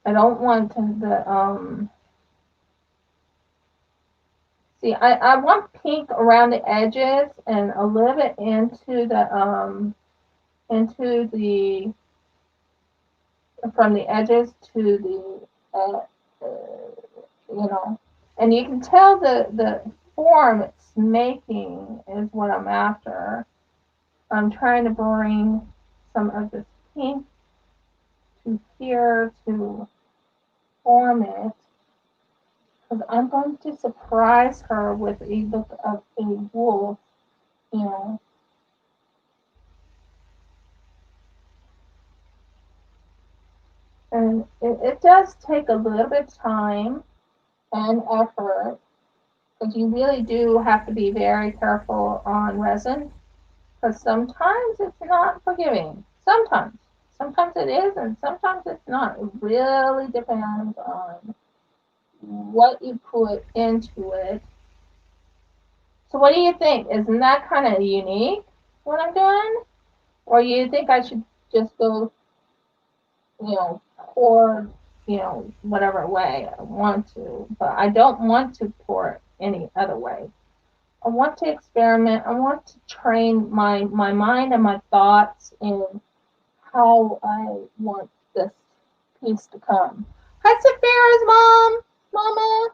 I don't want the see, I want pink around the edges and a little bit into the from the edges to the you know, and you can tell the form it's making is what I'm after. I'm trying to bring some of this pink to here to form it, because I'm going to surprise her with a look of a wolf, you know. And it does take a little bit of time and effort, because you really do have to be very careful on resin, because sometimes it's not forgiving. Sometimes. Sometimes it is, and sometimes it's not. It really depends on what you put into it. So what do you think? Isn't that kind of unique, what I'm doing? Or you think I should just go, pour, whatever way I want to, but I don't want to pour any other way. I want to experiment. I want to train my mind and my thoughts in how I want this piece to come. Hi, Saphira's mom, Mama.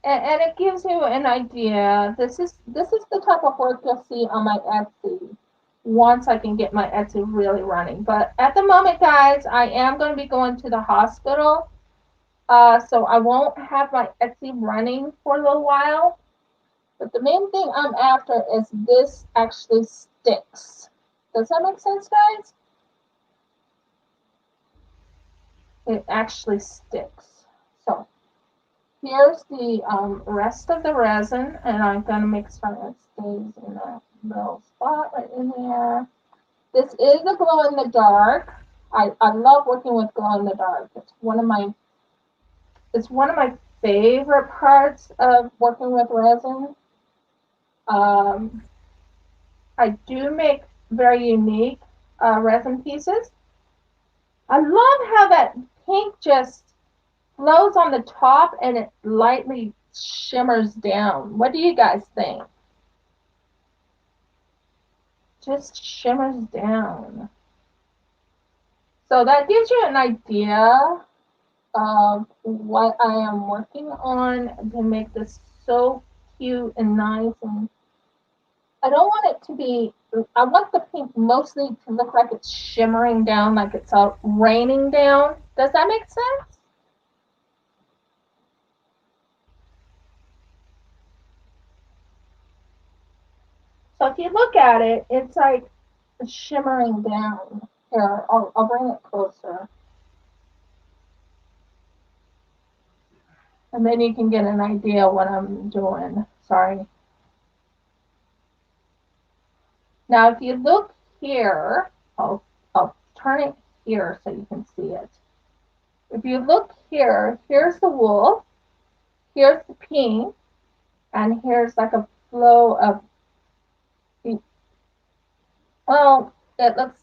And it gives you an idea. This is the type of work you'll see on my Etsy once I can get my Etsy really running. But at the moment, guys, I am going to be going to the hospital. So I won't have my Etsy running for a little while. But the main thing I'm after is this actually sticks. Does that make sense, guys? It actually sticks. So here's the rest of the resin, and I'm going to make sure it stays in that little spot right in there. This is a glow in the dark. I love working with glow in the dark. It's one of my favorite parts of working with resin. Um, I do make very unique resin pieces. I love how that pink just flows on the top and it lightly shimmers down. What do you guys think? Just shimmers down. So that gives you an idea of what I am working on to make this so cute and nice. And I don't want it to be, I want the pink mostly to look like it's shimmering down, like it's all raining down. Does that make sense? So if you look at it, it's like shimmering down. Here, I'll bring it closer. And then you can get an idea what I'm doing. Sorry. Now, if you look here, I'll turn it here so you can see it. If you look here, here's the wool, here's the pink, and here's like a flow of, well, it looks,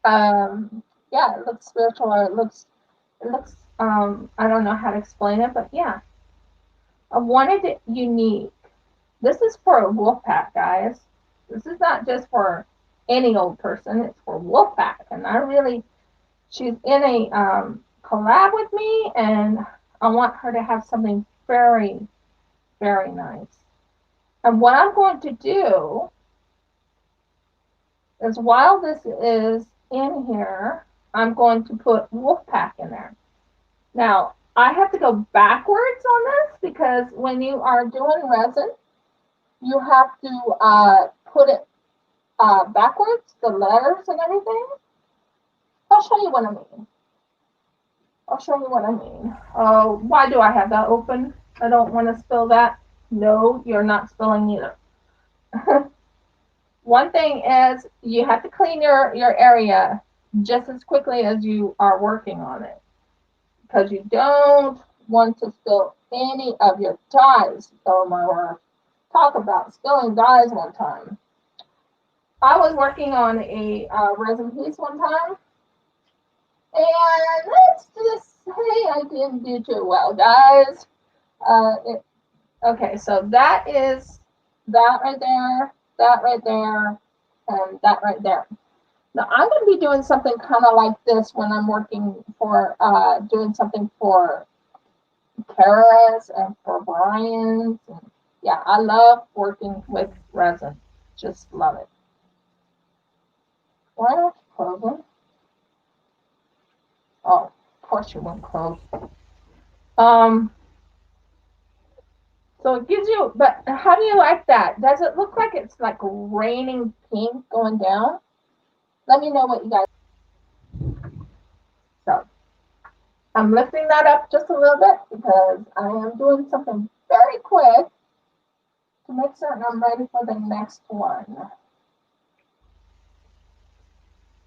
yeah, it looks spiritual, or it looks, I don't know how to explain it, but yeah, I wanted it unique. This is for a wolf pack, guys. This is not just for any old person. It's for wolf pack, and she's in a collab with me, and I want her to have something very, very nice. And what I'm going to do is, while this is in here, I'm going to put wolf pack in there. Now, I have to go backwards on this, because when you are doing resin, you have to put it backwards, the letters and everything. I'll show you what I mean. Why do I have that open? I don't want to spill that. No, you're not spilling either. One thing is, you have to clean your area just as quickly as you are working on it, because you don't want to spill any of your dyes. Oh my word. Talk about spilling dyes one time. I was working on a resin piece one time, and let's just say I didn't do too well, guys. Okay, so that is that right there, that right there, and that right there. Now I'm going to be doing something kind of like this when I'm working for, doing something for Kara's and for Brian's. And yeah, I love working with resin. Just love it. Why not close them? Oh, of course you won't close. Um, so it gives you, but how do you like that? Does it look like it's like raining pink going down? Let me know what you guys. So I'm lifting that up just a little bit because I am doing something very quick to make certain I'm ready for the next one.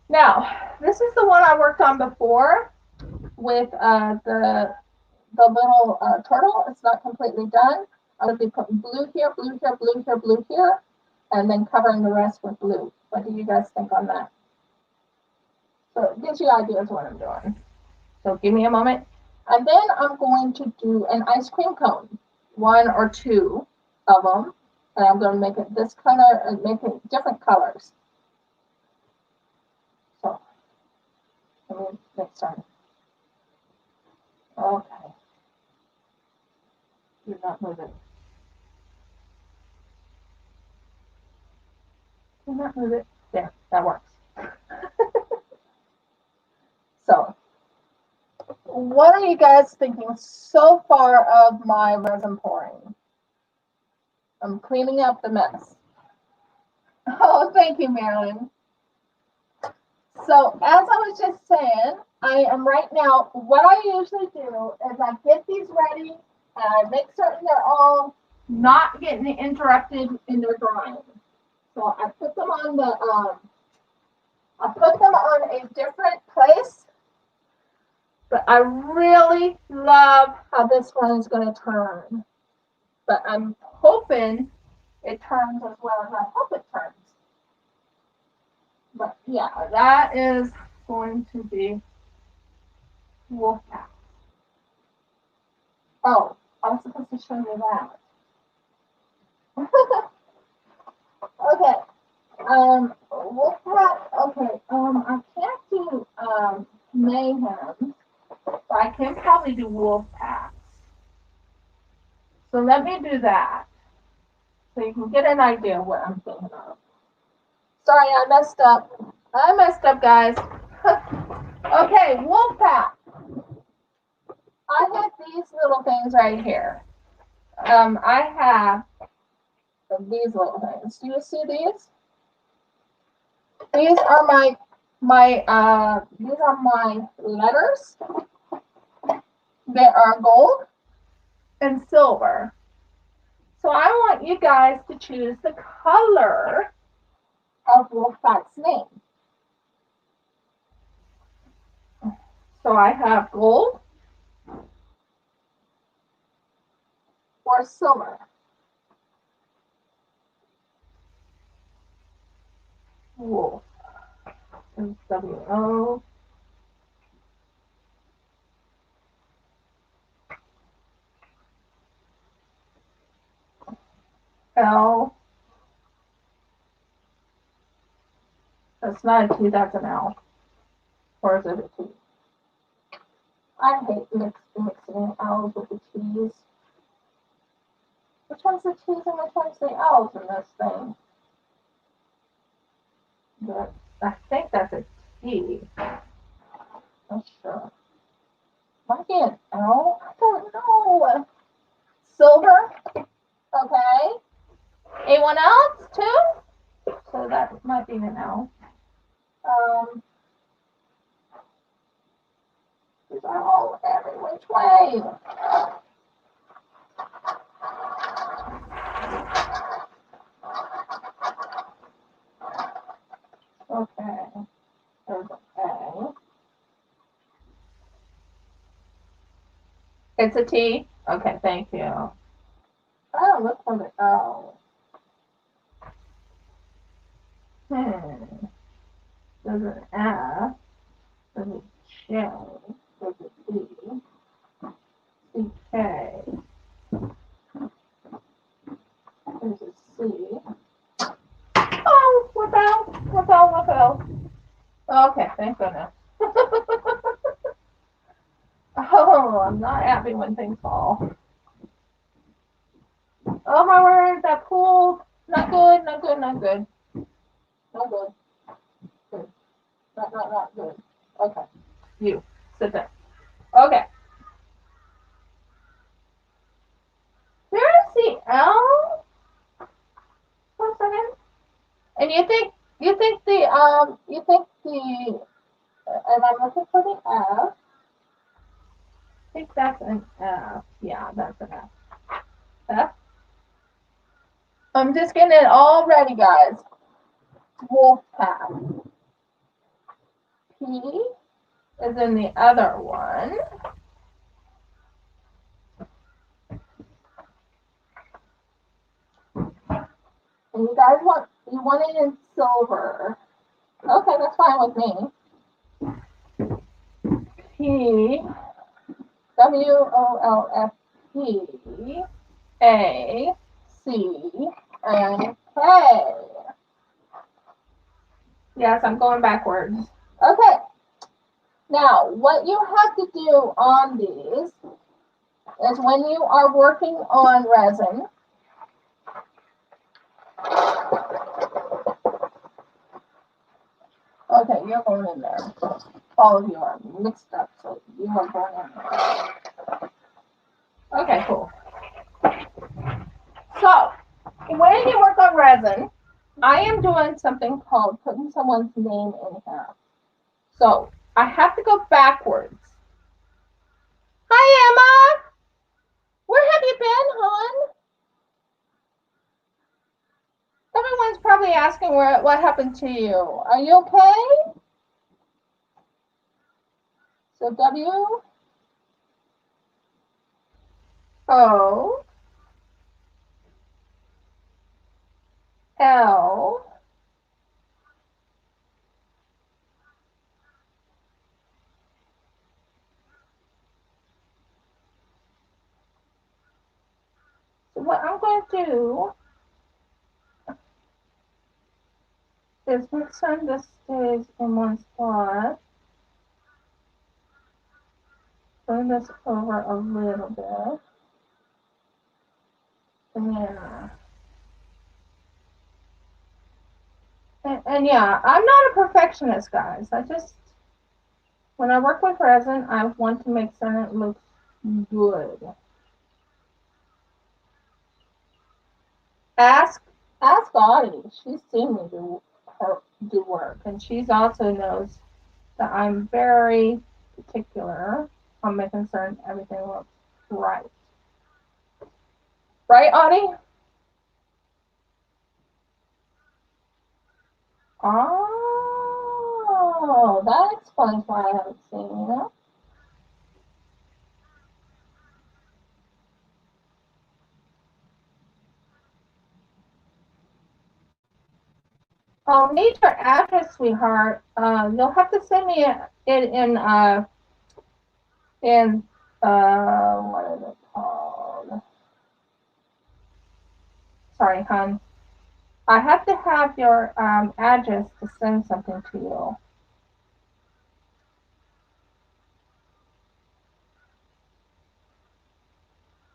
Now, this is the one I worked on before with the little turtle. It's not completely done. I'm going to be putting blue here, blue here, blue here, blue here, and then covering the rest with blue. What do you guys think on that? So it gives you ideas what I'm doing. So give me a moment. And then I'm going to do an ice cream cone, 1 or 2 of them. And I'm going to make it this color and make it different colors. So let me get started. Okay. Do not move it. Do not move it. There, that works. So, what are you guys thinking so far of my resin pouring? I'm cleaning up the mess. Oh, thank you, Marilyn. So, as I was just saying, I am right now, what I usually do is I get these ready and I make certain they're all not getting interrupted in their drying. So, I put them on a different place. But I really love how this one is going to turn. But I'm hoping it turns as well as I hope it turns. But yeah, that is going to be Wolfpack. Oh, I was supposed to show you that. Okay. Wolfpack. Okay. I can't do mayhem, but I can probably do Wolfpacks. So let me do that, so you can get an idea of what I'm thinking of. Sorry, I messed up. Guys. Okay, Wolfpack. I have these little things right here. I have these little things. Do you see these? These are my letters. They are gold and silver. So I want you guys to choose the color of Wolfpack's name. So I have gold or silver. Wolf. W-O. L. That's not a T, that's an L. Or is it a T? I hate mixing L's with the T's. Which one's the T's and which one's the L's in this thing? But I think that's a T. Not sure. Might be an L? I don't know. Silver. Okay. Anyone else too? So that might be an L. These are all every which way. Okay. There's an A. It's a T? Okay, thank you. Oh, look for the O. There's an F. There's a J. There's a D. C-K. There's a C. Oh, what else? Okay, thank goodness. Oh, not happy when things fall. Oh my word, that pool. Not good, not good, not good. Not good. Good. Not good. Okay. You. Sit there. Okay. There's the L. 1 second. And and I'm looking for the F. I think that's an F. Yeah, that's an F. F. I'm just getting it all ready, guys. Wolf path. P is in the other one. And you guys want it in silver. Okay, that's fine with me. P WOLFP A C and K. Yes, I'm going backwards. Okay. Now, what you have to do on these is when you are working on resin, okay, you're going in there. All of you are mixed up, so you are going in there. Okay, cool. So, when you work on resin, I am doing something called putting someone's name in here. So, I have to go backwards. Hi, Emma. Where have you been, hon? Everyone's probably asking what happened to you. Are you okay? So W O L So what I'm going to do is make sure this stays in one spot. Bring this over a little bit. Yeah. And yeah, I'm not a perfectionist, guys. When I work with resin, I want to make sure it looks good. Ask Audie. She's seen me do work, and she's also knows that I'm very particular on making certain everything looks right. Right, Audie? Oh, that explains why I haven't seen you. I'll need your address, sweetheart. You'll have to send me it in what is it called? Sorry, hon. I have to have your address to send something to you.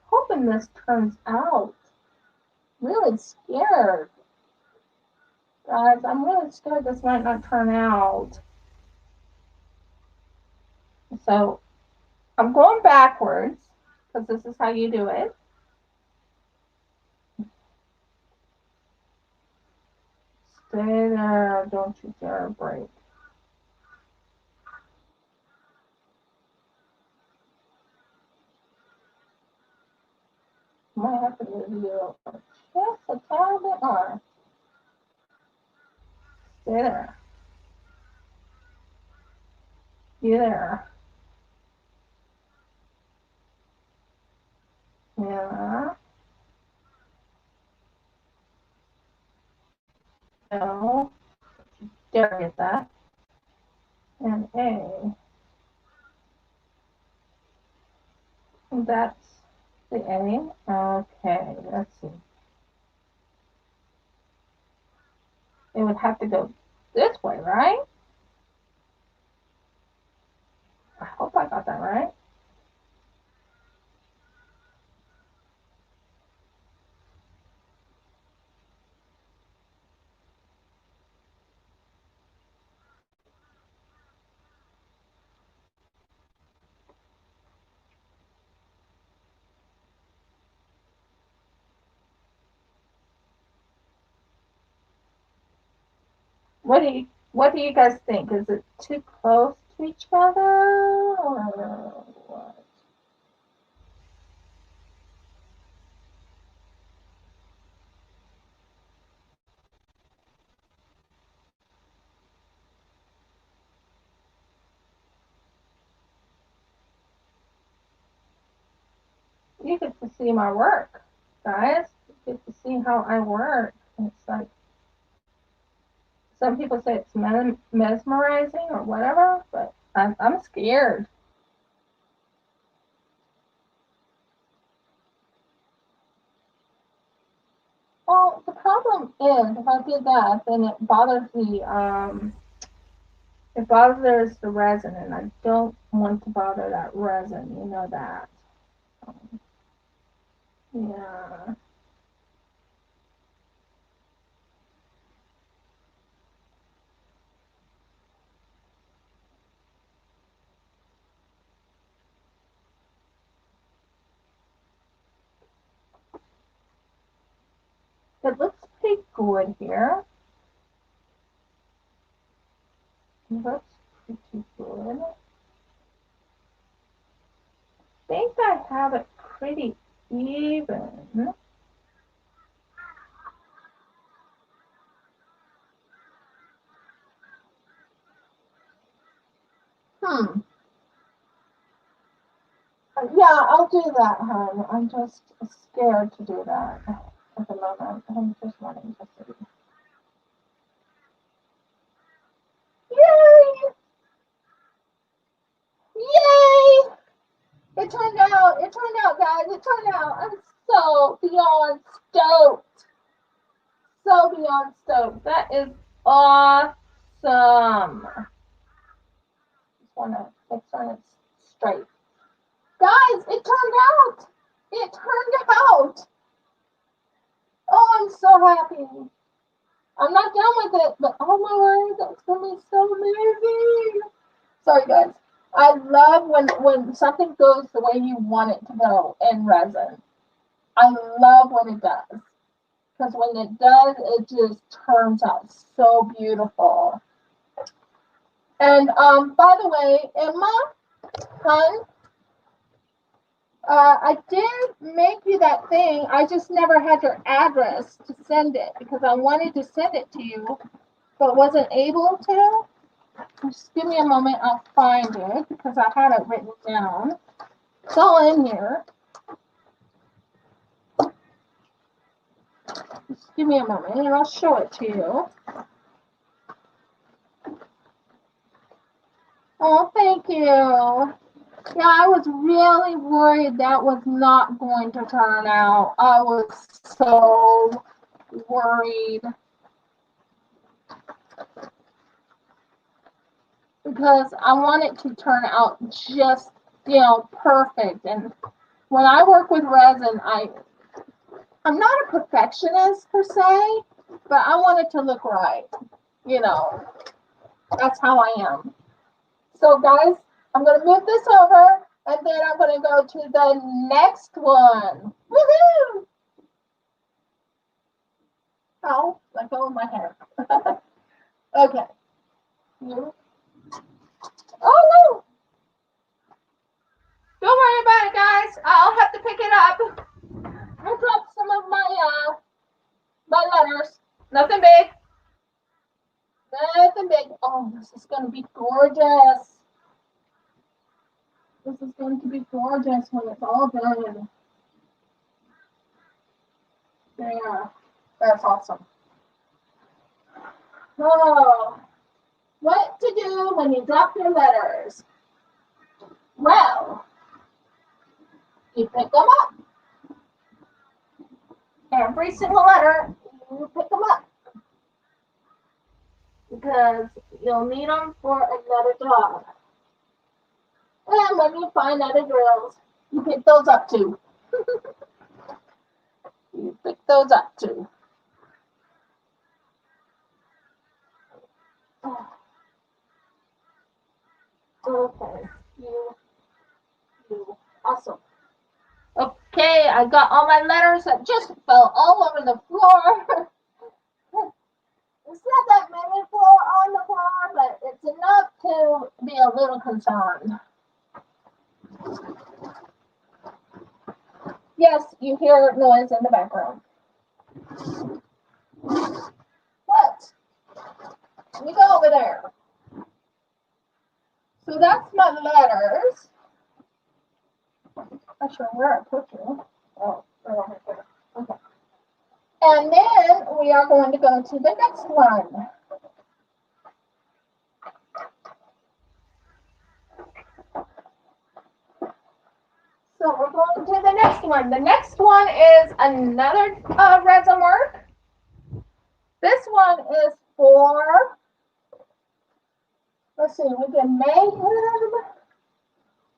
Hoping this turns out. Really scared. Guys, I'm really scared this might not turn out. So I'm going backwards because this is how you do it. Stay there. Don't you dare break. Might have to move you just a tiny bit more. Stay there. You there. Yeah. No. Dare get that. And A. That's the A. Okay, let's see. It would have to go this way, right? I hope I got that right. What do you guys think? Is it too close to each other or what? You get to see my work, guys. You get to see how I work. It's like some people say it's mesmerizing or whatever, but I'm scared. Well, the problem is if I did that, then it bothers the resin, and I don't want to bother that resin. You know that. Yeah. It looks pretty good here. It looks pretty good. I think I have it pretty even. Hmm. Yeah, I'll do that, hon. I'm just scared to do that at the moment. I'm just wanting to see. Yay! Yay! It turned out, guys. It turned out. I'm so beyond stoked. So beyond stoked. That is awesome. Just want to make sure it's straight. Guys, it turned out. It turned out. Oh, I'm so happy. I'm not done with it, but oh my word, that's going to be so amazing. Sorry, guys. I love when something goes the way you want it to go in resin. I love when it does. Because when it does, it just turns out so beautiful. And by the way, Emma, hun, I did make you that thing. I just never had your address to send it because I wanted to send it to you, but wasn't able to. Just give me a moment. I'll find it because I had it written down. It's all in here. Just give me a moment and I'll show it to you. Oh, thank you. Yeah, I was really worried that was not going to turn out. I was so worried because I want it to turn out just, perfect. And when I work with resin, I'm not a perfectionist per se, but I want it to look right. That's how I am. So, guys, I'm going to move this over, and then I'm going to go to the next one. Woohoo! Oh, let go of my hair. Okay. Oh, no. Don't worry about it, guys. I'll have to pick it up. I dropped some of my letters. Nothing big. Nothing big. Oh, this is going to be gorgeous. This is going to be gorgeous when it's all done. Yeah, that's awesome. Oh, what to do when you drop your letters? Well, you pick them up. Every single letter, you pick them up. Because you'll need them for another job. And when you find other girls, you pick those up too. You pick those up too. Okay. You. Awesome. Okay, I got all my letters that just fell all over the floor. It's not that many floor. on the floor, but it's enough to be a little concerned. Yes, you hear noise in the background. What? You go over there. So that's my letters. Not sure where I put you. Oh, they're over here. Okay. And then we are going to go to the next one. So we're going to the next one. The next one is another resin work. This one is for, let's see, we did mayhem.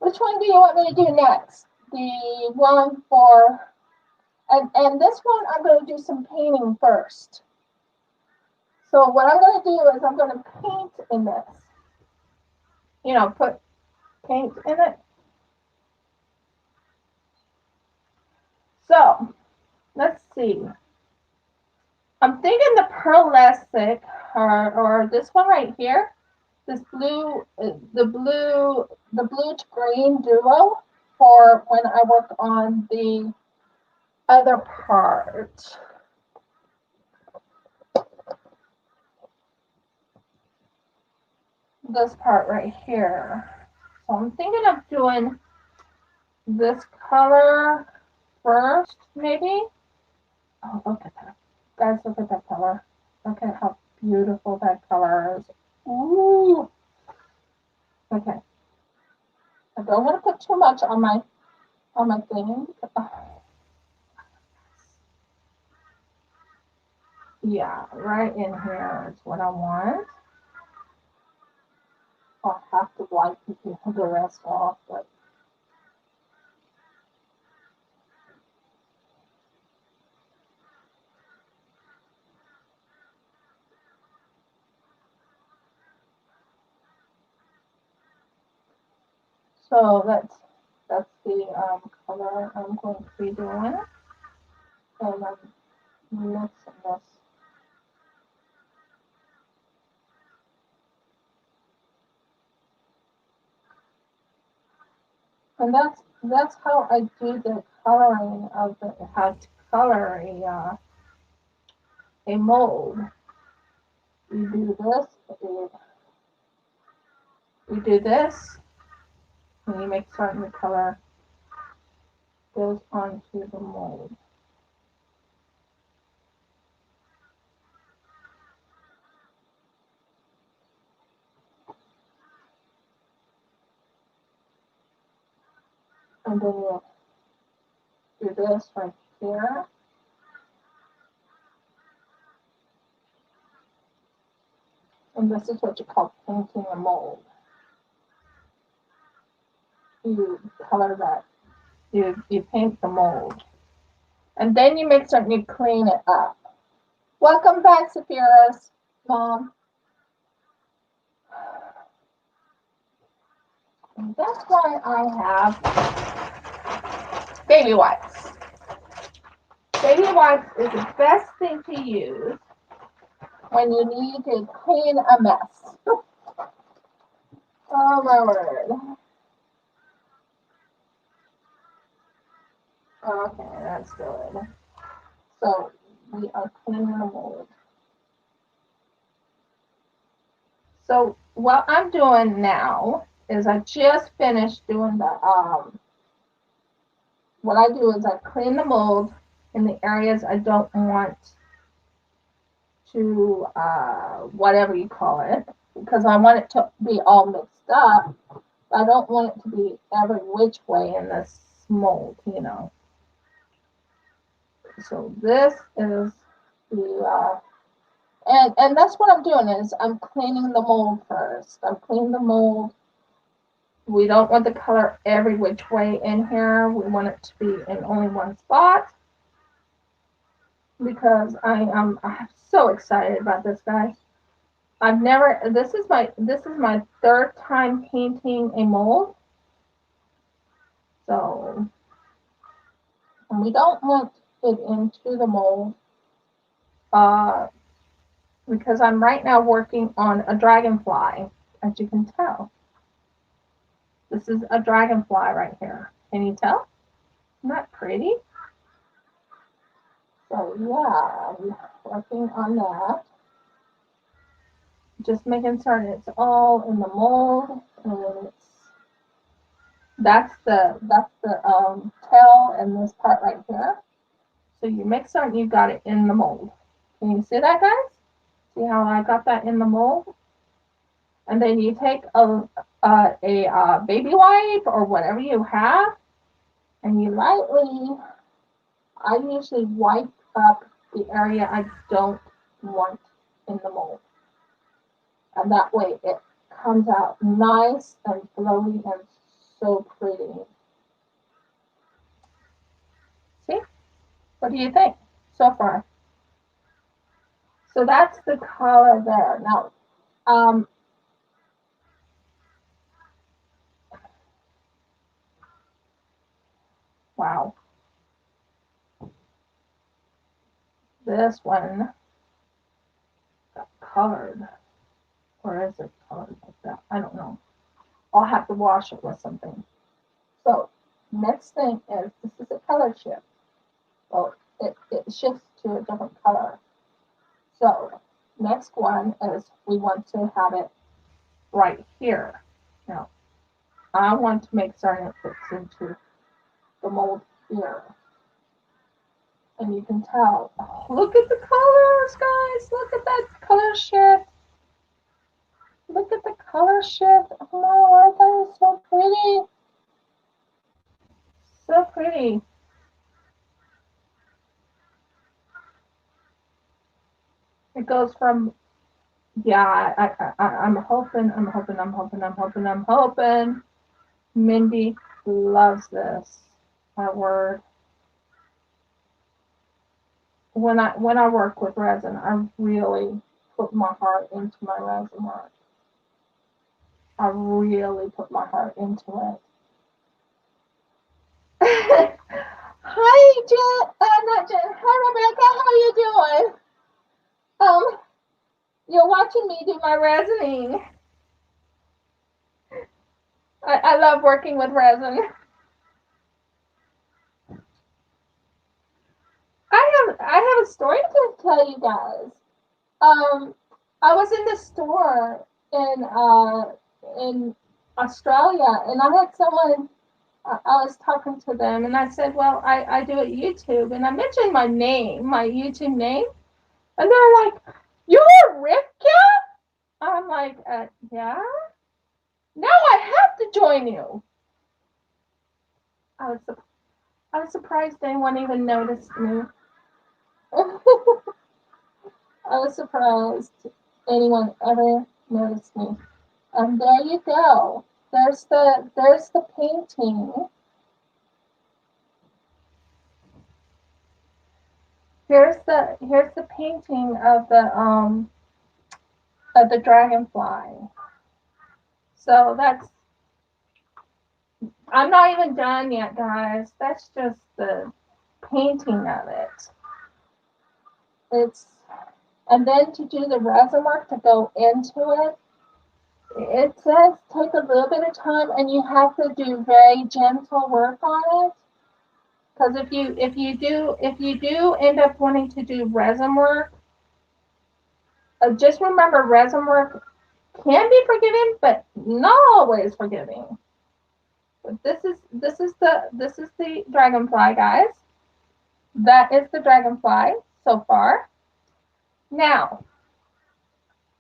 Which one do you want me to do next? The one for, and this one I'm going to do some painting first. So what I'm going to do is I'm going to paint in this. You know, put paint in it. So, let's see. I'm thinking the pearlescent or this one right here. This blue, the blue to green duo for when I work on the other part. This part right here. So I'm thinking of doing this color first, maybe. Oh, look at that. Guys, look at that color. Look at how beautiful that color is. Ooh. Okay. I don't want to put too much on my thing. Yeah, right in here is what I want. I'll have to wipe the rest off, but so that's the color I'm going to be doing. And I'm mixing this. And that's how I do the coloring of how to color a mold. You do this, you do this, and you make certain the color goes onto the mold. And then you do this right here. And this is what you call painting a mold. You color that. You paint the mold. And then you make certain you clean it up. Welcome back, Sapphira's mom. And that's why I have baby wipes. Baby wipes is the best thing to use when you need to clean a mess. Oh my word. Okay, that's good. So we are cleaning the mold. So what I'm doing now is I just finished doing the what I do is I clean the mold in the areas I don't want to whatever you call it, because I want it to be all mixed up. I don't want it to be every which way in this mold, you know. So this is the and that's what I'm doing is I'm cleaning the mold first. I'm cleaning the mold. We don't want the color every which way in here. We want it to be in only one spot because I'm so excited about this, guys. I've never. This is my third time painting a mold. So, and we don't want it into the mold. because I'm right now working on a dragonfly, as you can tell. This is a dragonfly right here. Can you tell? Isn't that pretty? So yeah, I'm working on that. Just making certain it's all in the mold, and that's the tail and this part right here. So you make certain you got it in the mold. Can you see that, guys? See how I got that in the mold? And then you take a baby wipe or whatever you have, and you lightly, I usually wipe up the area I don't want in the mold. And that way it comes out nice and flowy and so pretty. See? What do you think so far? So that's the color there. Now, wow. This one got colored. Or is it colored like that? I don't know. I'll have to wash it with something. So, next thing is, this is a color shift. Well, it shifts to a different color. So, next one is we want to have it right here. Now, I want to make certain it fits into the mold here. And you can tell, oh, look at the colors, guys. Look at that color shift. Look at the color shift. Oh my Lord, that is so pretty. So pretty. It goes from, yeah, I'm hoping Mindy loves this. My word. When I work with resin, I really put my heart into my resin work. I really put my heart into it. Hi, Jen. Not Jen. Hi, Rebecca. How you doing? You're watching me do my resining. I love working with resin. I have a story to tell you guys. I was in the store in Australia, and I had someone. I was talking to them, and I said, "Well, I do it YouTube," and I mentioned my name, my YouTube name, and they're like, "You're Rivka?" I'm like, "Yeah." Now I have to join you. I was I was surprised anyone even noticed me. I was surprised anyone ever noticed me. And there you go. There's the painting. Here's the painting of the dragonfly. So that's, I'm not even done yet, guys. That's just the painting of it. It's, and then to do the resin work to go into it, it says take a little bit of time, and you have to do very gentle work on it. Because if you do end up wanting to do resin work, just remember resin work can be forgiving, but not always forgiving. But this is the dragonfly, guys. That is the dragonfly so far. Now,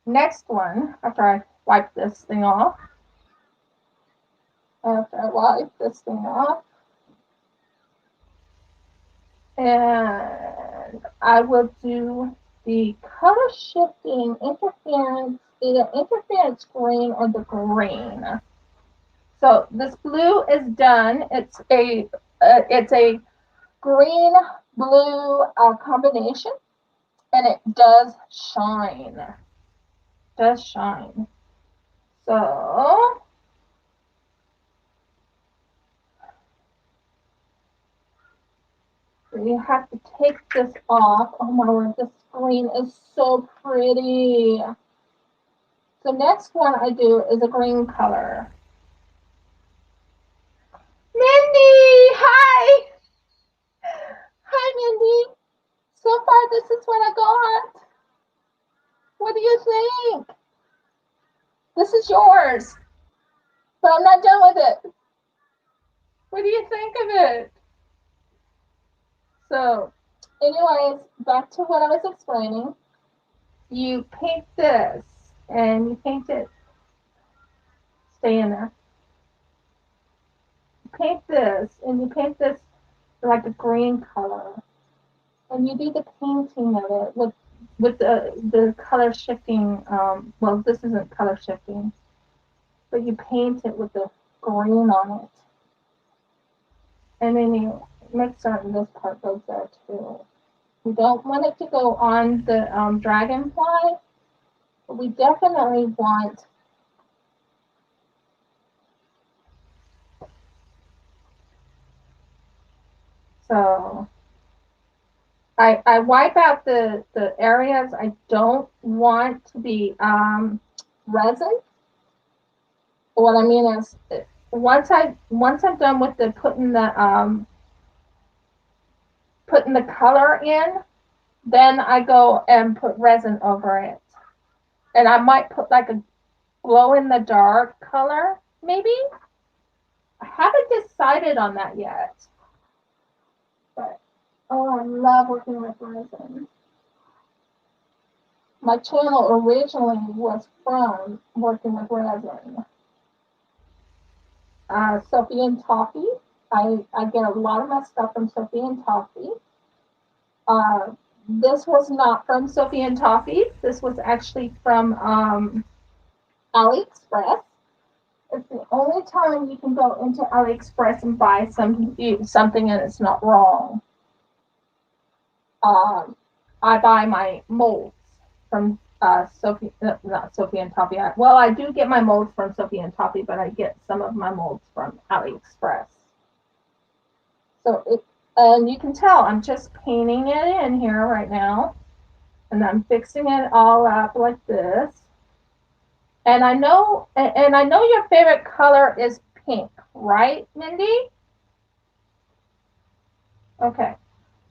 next one, after I wipe this thing off, and I will do the color shifting interference, either interference green or the green. So this blue is done. It's a green blue combination, and it does shine. Does shine. So You have to take this off. Oh my word, this green is so pretty. So next one I do is a green color. Mindy, hi. Hi, Mindy. So far, this is what I got. What do you think? This is yours, but I'm not done with it. What do you think of it? So, anyways, back to what I was explaining. You paint this, and you paint it. Stay in there. You paint this, and you paint this like a green color, and you do the painting of it with the color shifting. Well, this isn't color shifting, but you paint it with the green on it, and then you make certain this part goes there too. We don't want it to go on the dragonfly, but we definitely want so. I wipe out the areas I don't want to be resin. What I mean is, once I'm done with the putting the color in, then I go and put resin over it, and I might put like a glow in the dark color, maybe. I haven't decided on that yet, but oh, I love working with resin. My channel originally was from working with resin. Sophie&Toffee. I get a lot of my stuff from Sophie&Toffee. Uh, this was not from Sophie&Toffee. This was actually from AliExpress. It's the only time you can go into AliExpress and buy something and it's not wrong. I buy my molds from not Sophie&Toffee. Well, I do get my molds from Sophie&Toffee, but I get some of my molds from AliExpress. So and you can tell I'm just painting it in here right now, and I'm fixing it all up like this. And I know your favorite color is pink, right, Mindy? Okay.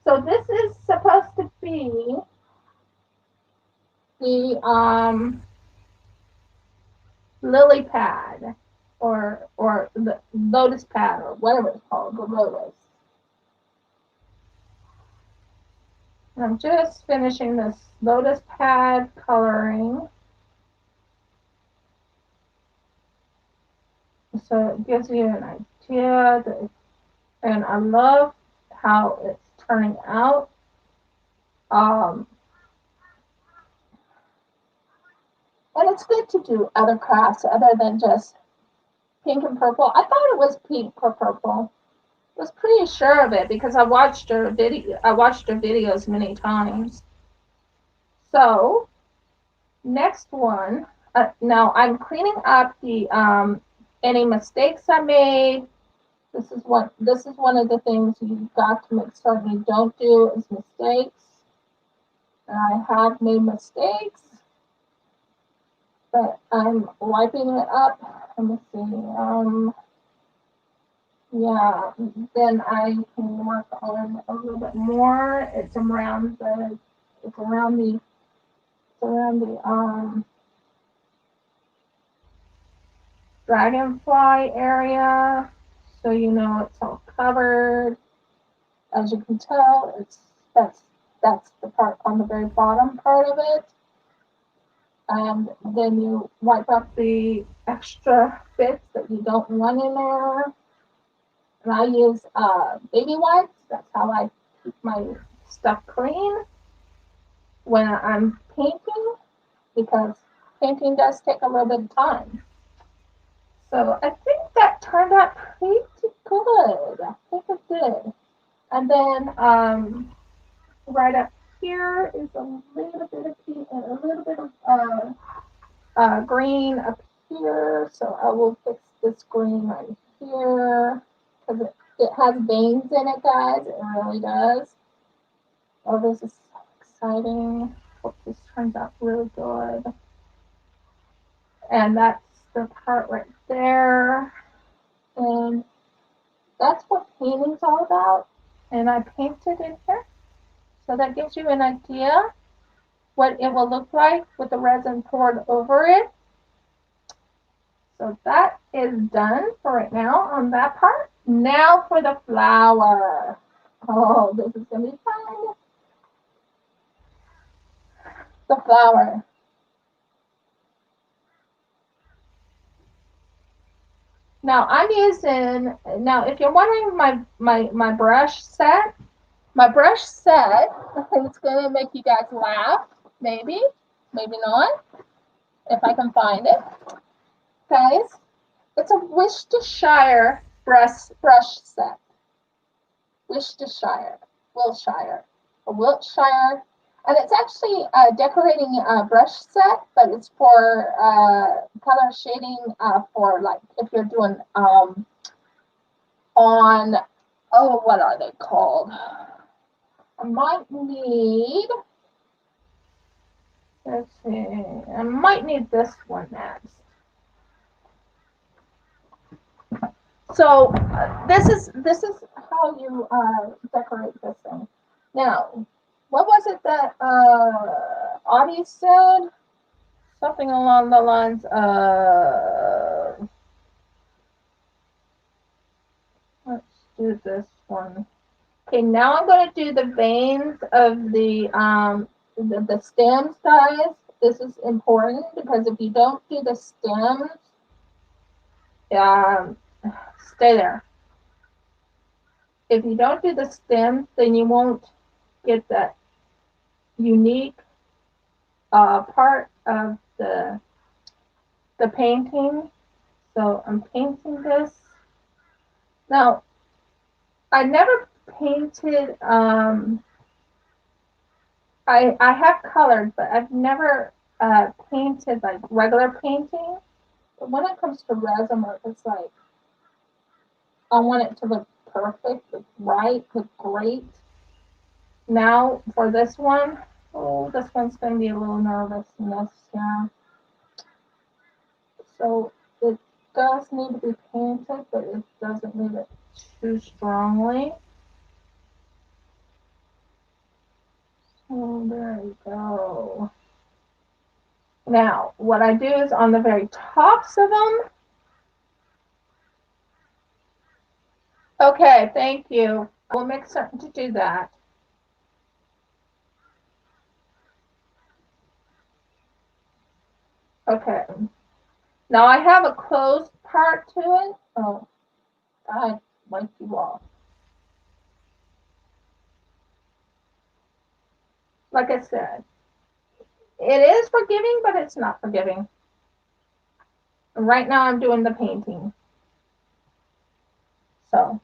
So this is supposed to be the lily pad or the lotus pad or whatever it's called, the lotus. And I'm just finishing this lotus pad coloring. So it gives you an idea that, and I love how it's turning out. And it's good to do other crafts other than just pink and purple. I thought it was pink or purple. I was pretty sure of it because I watched her videos many times. So next one. Now I'm cleaning up the any mistakes I made. This is one of the things you've got to make certain you don't do is mistakes. And I have made mistakes, but I'm wiping it up. Let me see. Yeah, then I can work on a little bit more. It's around the dragonfly area, so you know it's all covered. As you can tell, that's the part on the very bottom part of it. And then you wipe up the extra bits that you don't want in there. And I use baby wipes. That's how I keep my stuff clean when I'm painting, because painting does take a little bit of time. So I think that turned out pretty good. I think it did. And then right up here is a little bit of pink and a little bit of green up here. So I will fix this green right here because It has veins in it, guys. It really does. Oh, this is so exciting. Hope this turns out really good. And that's the part right there. And that's what painting's all about. And I painted in here. So that gives you an idea what it will look like with the resin poured over it. So that is done for right now on that part. Now for the flower. Oh, this is going to be fun. The flower. Now I'm using, now if you're wondering my brush set, it's going to make you guys laugh, maybe not, if I can find it. Guys, it's a Worcestershire brush set. Wiltshire, and it's actually a decorating brush set, but it's for color shading for like if you're doing on, oh, what are they called? I might need, let's see, I might need this one next. So this is how you decorate this thing. Now, what was it that Audie said? Something along the lines of, let's do this one. Okay, now I'm going to do the veins of the stems, guys. This is important because if you don't do the stems, stay there. If you don't do the stems, then you won't get that unique part of the painting. So I'm painting this. Now, I never painted, I have colored, but I've never painted like regular painting. But when it comes to resin work, it's like, I want it to look perfect, look right, look great. Now for this one, oh, this one's going to be a little nervous in this, yeah. So it does need to be painted, but it doesn't need it too strongly. So there you go. Now, what I do is on the very tops of them. Okay, thank you. We'll make certain to do that. Okay. Now I have a closed part to it. Oh, I like you all. Like I said, it is forgiving, but it's not forgiving. Right now I'm doing the painting. So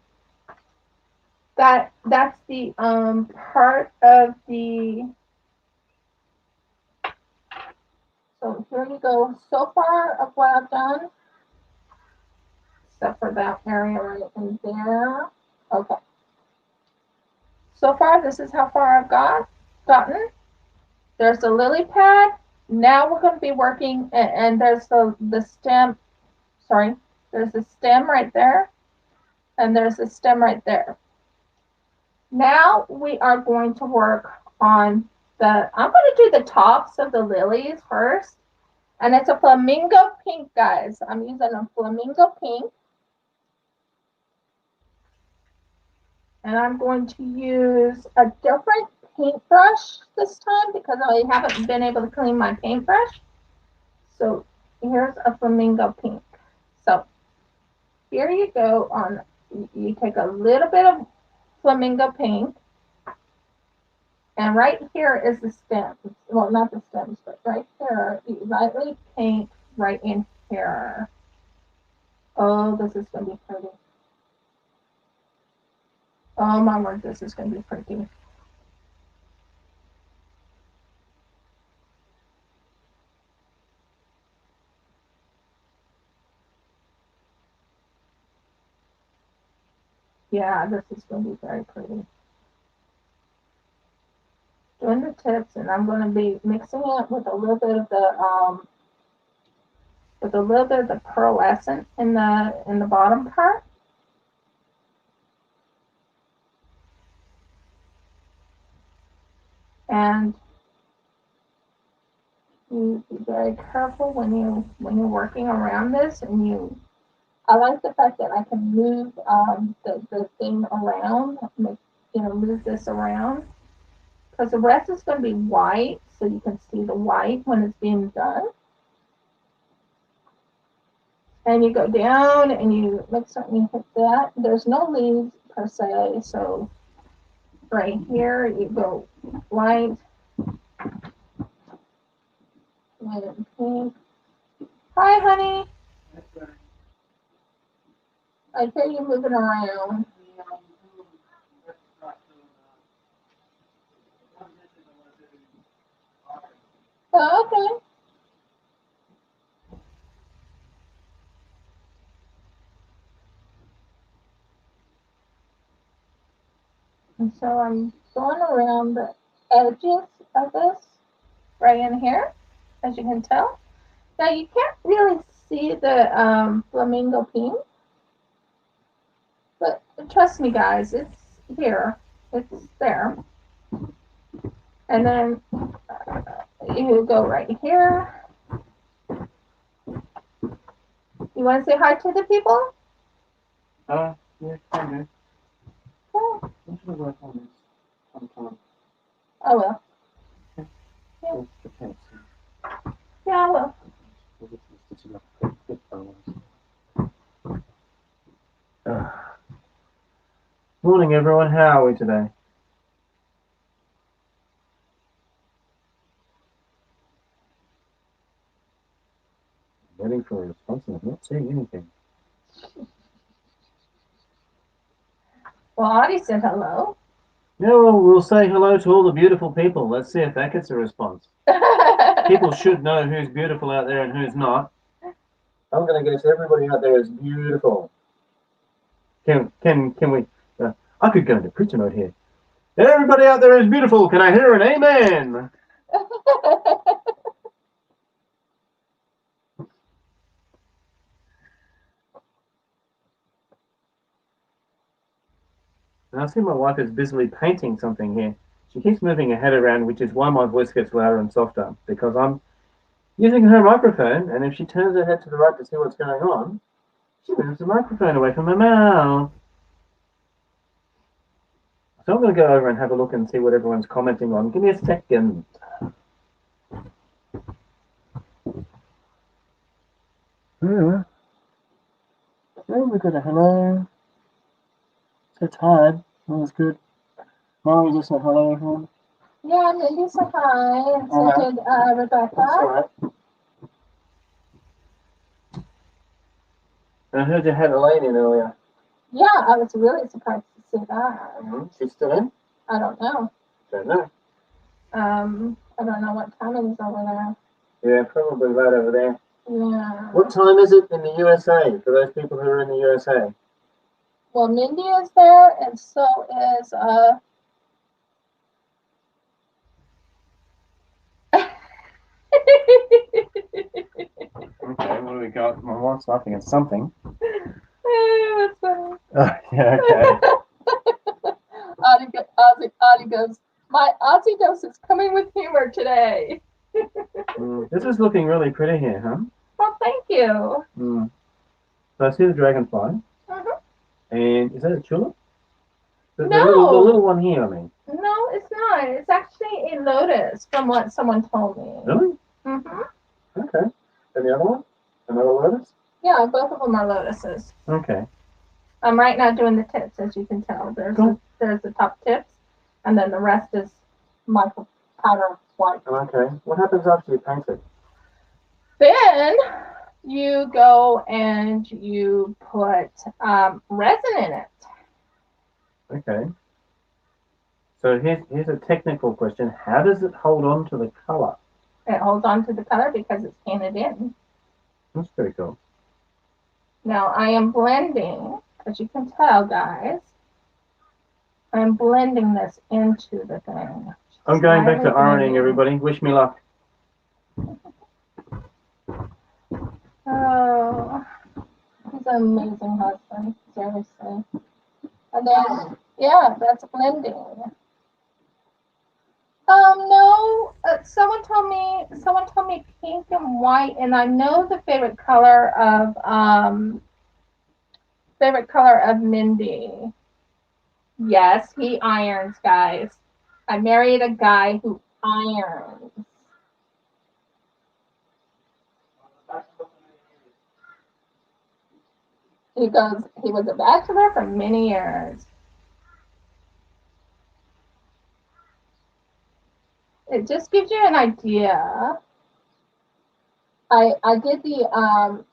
that's the part of the, so here you go. So far of what I've done, except for that area right in there. Okay. So far, this is how far I've gotten. There's the lily pad. Now we're going to be working, and there's the stem. Sorry, there's the stem right there, and there's the stem right there. Now we are going to work on I'm going to do the tops of the lilies first. And it's a flamingo pink, guys. I'm using a flamingo pink. And I'm going to use a different paintbrush this time because I haven't been able to clean my paintbrush. So here's a flamingo pink. So here you go on, you take a little bit of flamingo pink. And right here is the stems. Well, not the stems, but right here, you lightly paint right in here. Oh, this is going to be pretty. Oh my word, this is going to be pretty. Yeah, this is going to be very pretty. Doing the tips, and I'm going to be mixing it with a little bit of the pearlescent in the bottom part. And you be very careful when you're working around this, and I like the fact that I can move the thing around, move this around, because the rest is going to be white, so you can see the white when it's being done. And you go down and you mix it and you hit that. There's no leaves per se, so right here you go white and pink. Hi, honey. I hear you moving around. Oh, okay. And so I'm going around the edges of this right in here, as you can tell. Now you can't really see the flamingo pink, but trust me guys, it's here. It's there. And then you go right here. You want to say hi to the people? Yeah, can do. Oh, I should work on this sometime. I will. It's the pencil. Yeah, I will. We'll just stitch it up with bows. Morning, everyone. How are we today? Waiting for a response, and I'm not seeing anything. Well, Audie said hello. Yeah, well, we'll say hello to all the beautiful people. Let's see if that gets a response. People should know who's beautiful out there and who's not. I'm going to guess everybody out there is beautiful. Can we? I could go into preacher mode here. Everybody out there is beautiful. Can I hear an amen? And I see my wife is busily painting something here. She keeps moving her head around, which is why my voice gets louder and softer, because I'm using her microphone, and if she turns her head to the right to see what's going on, she moves the microphone away from her mouth. So I'm going to go over and have a look and see what everyone's commenting on. Give me a second. Oh, we got a hello. So tired. That was good. Mom just said hello, everyone. Yeah, Mindy said hi, and so did Rebecca. That's all right. I heard you had Elaine in earlier. Yeah, I was really surprised to see that. She's still in? I don't know. Don't know. I don't know what time it is over Yeah, probably right over there. there. Yeah. What time is it in the USA for those people who are in the USA? Well, Mindy is there, and so is Okay, what do we got? My wife's laughing at something. That's funny. Oh, yeah, okay. Audie goes, my Aussie dose is coming with humor today. This is looking really pretty here, huh? Well, thank you. So I see the dragonfly. Mhm. And is that a tulip? The No. little one here, I mean. No, it's not. It's actually a lotus, from what someone told me. Really? Mm-hmm. Okay. And the other one? Another lotus? Yeah, both of them are lotuses. Okay. I'm right now doing the tips, as you can tell. There's the top tips, and then the rest is micropowder white. Okay. What happens after you paint it? Then you go and you put resin in it. Okay. So here's a technical question. How does it hold on to the color? It holds on to the color because it's painted in. That's pretty cool. Now I am blending, as you can tell, guys. I'm blending this into the thing. I'm going back to ironing, everybody. Wish me luck. Oh, he's an amazing husband, seriously. And then, yeah, that's blending. No, someone told me pink and white, and I know the favorite color of Mindy. Yes, he irons, guys. I married a guy who irons. He was a bachelor for many years. It just gives you an idea. I did the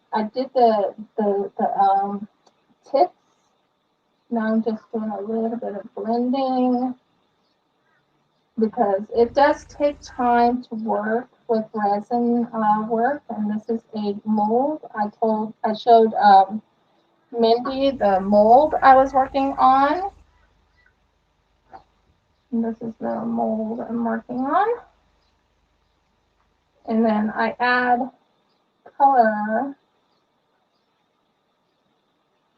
tips. Now I'm just doing a little bit of blending because it does take time to work with resin work, and this is a mold. I showed Mindy the mold I was working on. And this is the mold I'm working on. And then I add color.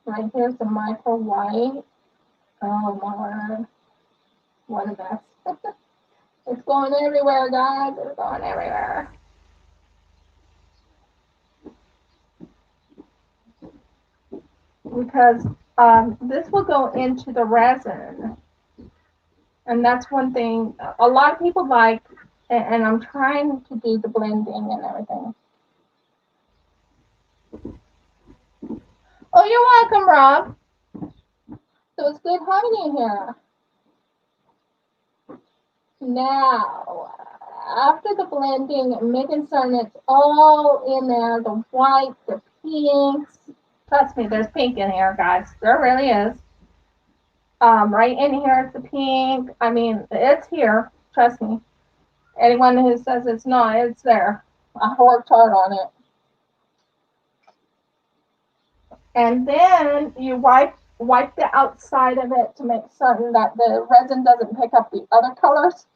Right here's the micro white. Oh my word. What a mess. It's going everywhere, guys. It's going everywhere. Because this will go into the resin. And that's one thing a lot of people like, and I'm trying to do the blending and everything. Oh, you're welcome, Rob. So it's good having you here. Now, after the blending, making certain it's all in there, the white, the pinks. Trust me, there's pink in here, guys. There really is. Right in here is the pink. I mean, it's here. Trust me. Anyone who says it's not, it's there. I worked hard on it. And then you wipe the outside of it to make certain that the resin doesn't pick up the other colors.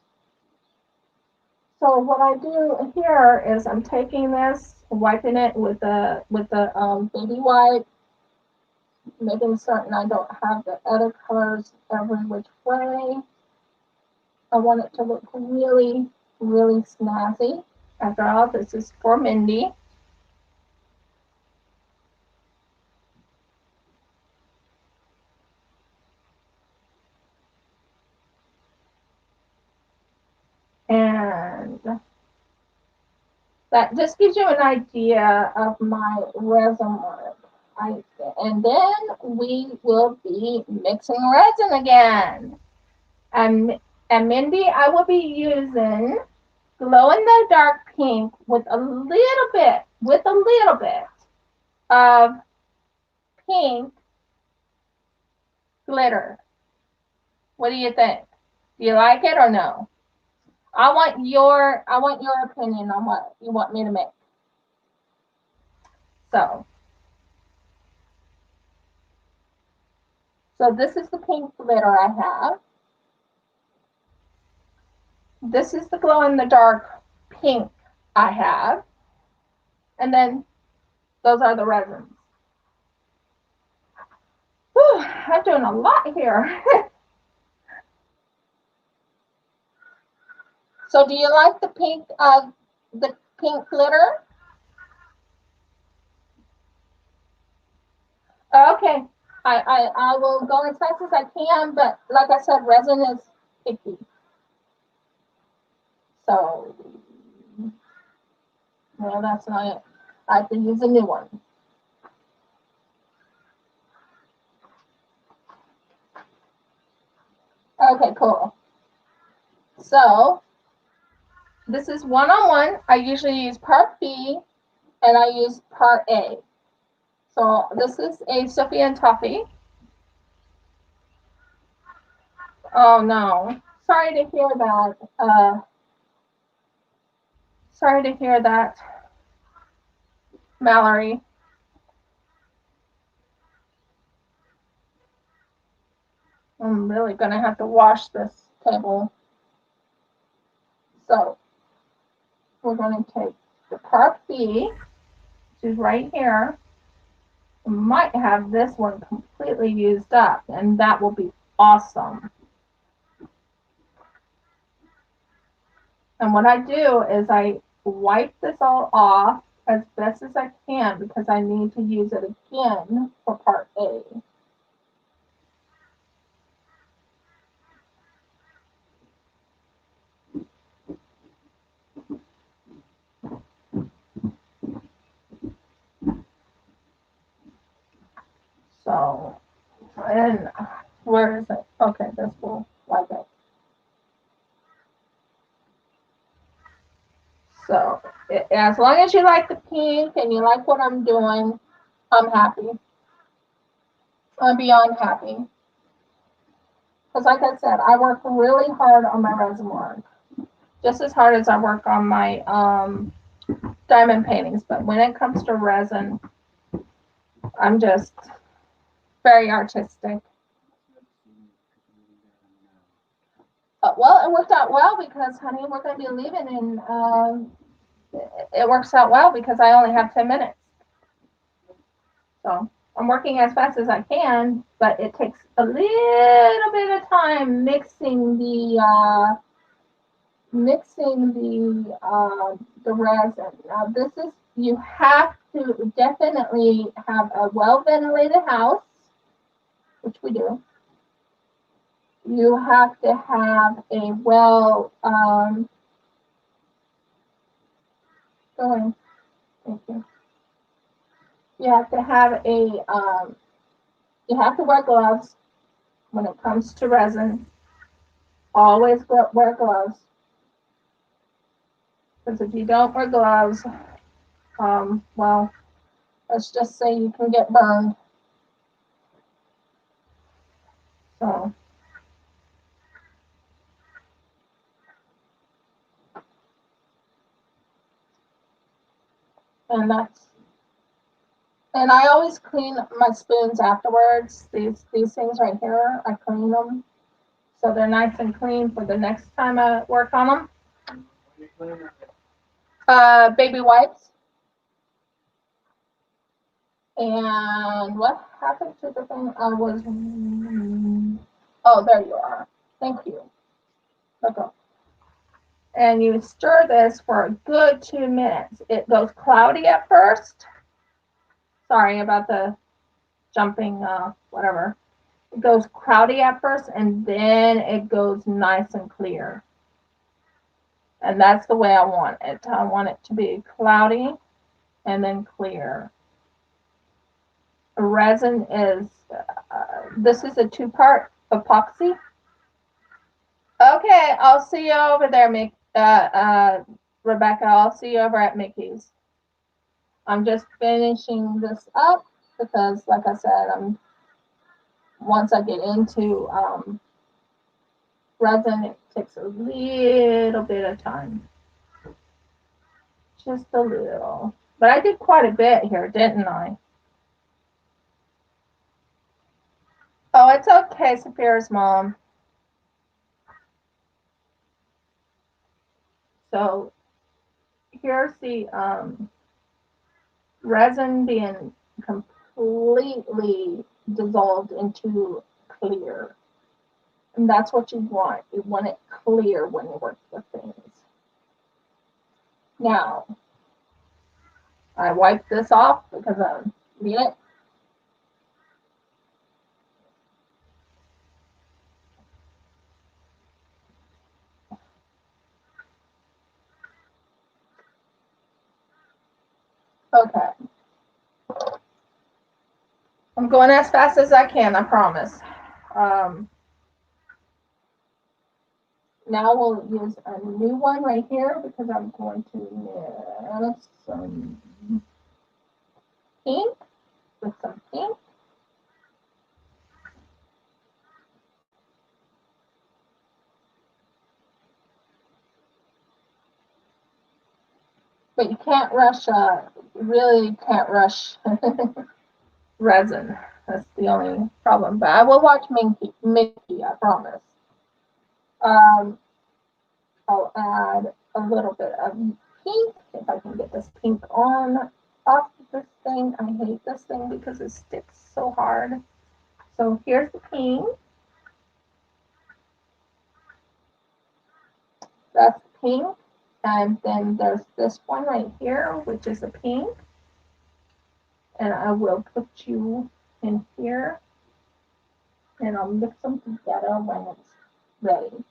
So what I do here is I'm taking this, wiping it with the baby wipe, making certain I don't have the other colors every which way. I want it to look really, really snazzy. After all, this is for Mindy. And that just gives you an idea of my resin work. And then we will be mixing resin again. And Mindy, I will be using glow in the dark pink with a little bit of pink glitter. What do you think? Do you like it or no? I want your opinion on what you want me to make. So this is the pink glitter I have. This is the glow in the dark pink I have. And then those are the resins. Whew, I'm doing a lot here. So do you like the pink glitter? Okay. I will go as fast as I can, but like I said, resin is picky. So no, that's not it. I have to use a new one. Okay, cool. So this is one-on-one. I usually use part B and I use part A. So this is a Sophie&Toffee. Oh no. Sorry to hear that. Sorry to hear that, Mallory. I'm really going to have to wash this table. So we're going to take the part B, which is right here. We might have this one completely used up, and that will be awesome. And what I do is I wipe this all off as best as I can because I need to use it again for part A. So, and where is it? Okay, this will wipe it. So, as long as you like the pink and you like what I'm doing, I'm happy. I'm beyond happy. Because like I said, I work really hard on my resin work. Just as hard as I work on my diamond paintings. But when it comes to resin, I'm just very artistic. Well, it worked out well because, honey, we're going to be leaving, and it works out well because I only have 10 minutes. So I'm working as fast as I can, but it takes a little bit of time mixing the resin. Now this is, you have to definitely have a well ventilated house, which we do. You have to have a well going. Thank you. You have to have a you have to wear gloves when it comes to resin. Always wear gloves. Because if you don't wear gloves, well, let's just say you can get burned. So, and I always clean my spoons afterwards. These things right here, I clean them so they're nice and clean for the next time I work on them. Baby wipes. And what happened to the thing? I was. Oh, there you are. Thank you. Okay. And you stir this for a good 2 minutes. It goes cloudy at first. Sorry about the jumping, whatever. It goes cloudy at first, and then it goes nice and clear. And that's the way I want it. I want it to be cloudy and then clear. Resin is, this is a 2-part epoxy. Okay, I'll see you over there, Rebecca. I'll see you over at Mickey's. I'm just finishing this up because, like I said, once I get into resin, it takes a little bit of time. Just a little. But I did quite a bit here, didn't I? Oh, it's okay, Saphira's mom. So here's the resin being completely dissolved into clear. And that's what you want. You want it clear when you work with things. Now, I wipe this off because I need it. Okay. I'm going as fast as I can, I promise. Now we'll use a new one right here because I'm going to mix some pink with some pink. But you can't rush, you really can't rush resin. That's the only problem. But I will watch Mickey, I promise. Um, I'll add a little bit of pink, if I can get this pink on off of this thing. I hate this thing because it sticks so hard. So here's the pink. That's pink. And then there's this one right here, which is a pink. And I will put you in here. And I'll mix them together when it's ready.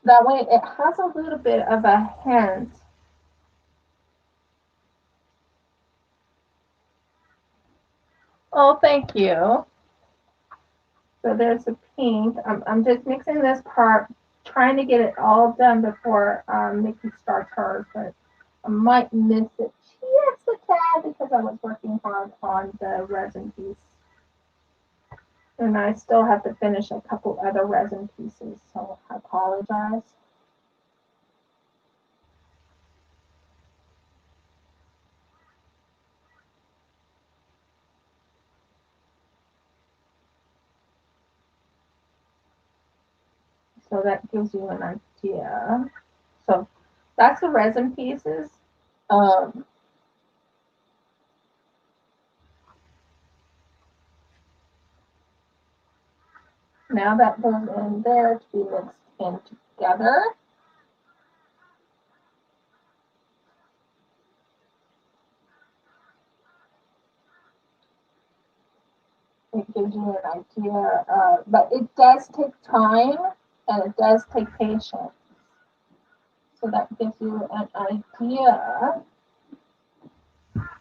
That way it has a little bit of a hint. Oh, thank you. So there's the pink. I'm just mixing this part, trying to get it all done before Nikki starts hers, but I might miss it just a tad because I was working hard on the resin piece. And I still have to finish a couple other resin pieces, so I apologize. So that gives you an idea. So that's the resin pieces. Um, now that goes in there to be mixed in together. It gives you an idea, but it does take time and it does take patience. So that gives you an idea.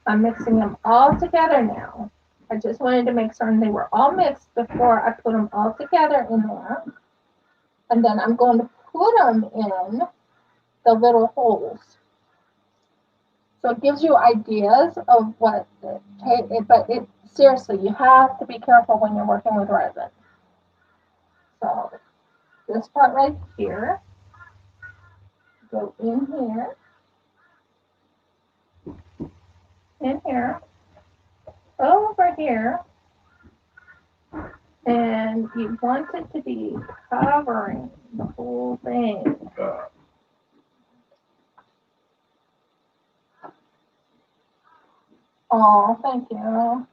I'm mixing them all together now. I just wanted to make certain they were all mixed before I put them all together in there. And then I'm going to put them in the little holes. So it gives you ideas of what it takes, but seriously, you have to be careful when you're working with resin. So this part right here, go in here, over here, and you want it to be covering the whole thing. Oh, thank you.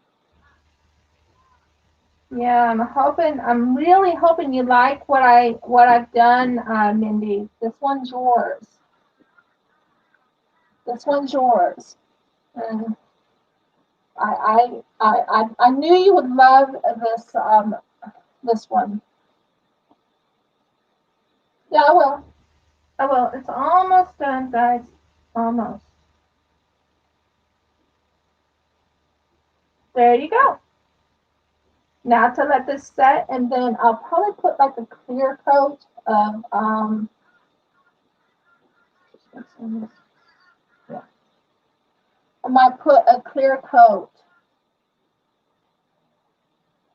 Yeah, I'm really hoping you like what I've done, Mindy. This one's yours. This one's yours. And I knew you would love this one. Yeah, I will. I will. It's almost done, guys. Almost. There you go. Now to let this set, and then I'll probably put like a clear coat of yeah. I might put a clear coat.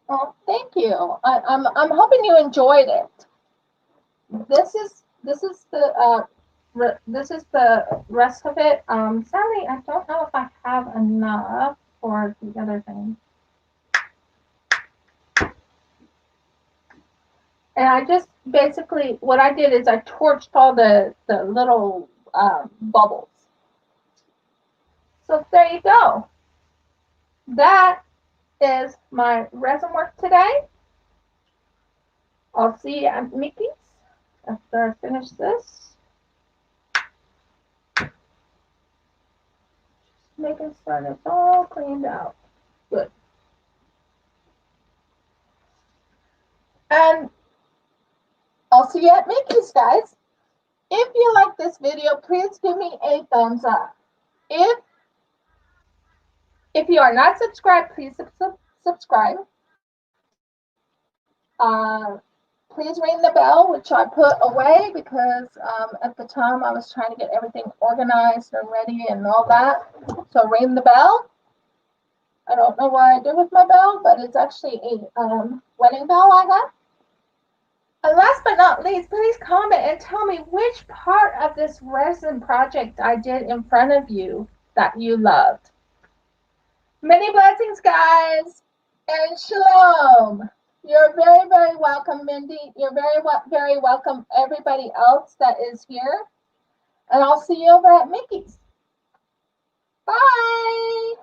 Oh, thank you. I'm hoping you enjoyed it. This is the rest of it. Sadly, I don't know if I have enough for the other thing. And I just basically what I did is I torched all the little bubbles. So there you go. That is my resin work today. I'll see you at Mickey's after I finish this. Just making sure it's all cleaned out. Good. And I'll see you at Mickey's, guys. If you like this video, please give me a thumbs up. If you are not subscribed, please subscribe. Please ring the bell, which I put away because at the time I was trying to get everything organized and ready and all that. So ring the bell. I don't know what I did with my bell, but it's actually a wedding bell I have. And last but not least, please comment and tell me which part of this resin project I did in front of you that you loved. Many blessings, guys, and shalom. You're very, very welcome, Mindy. You're very welcome, everybody else that is here. And I'll see you over at Mickey's. Bye.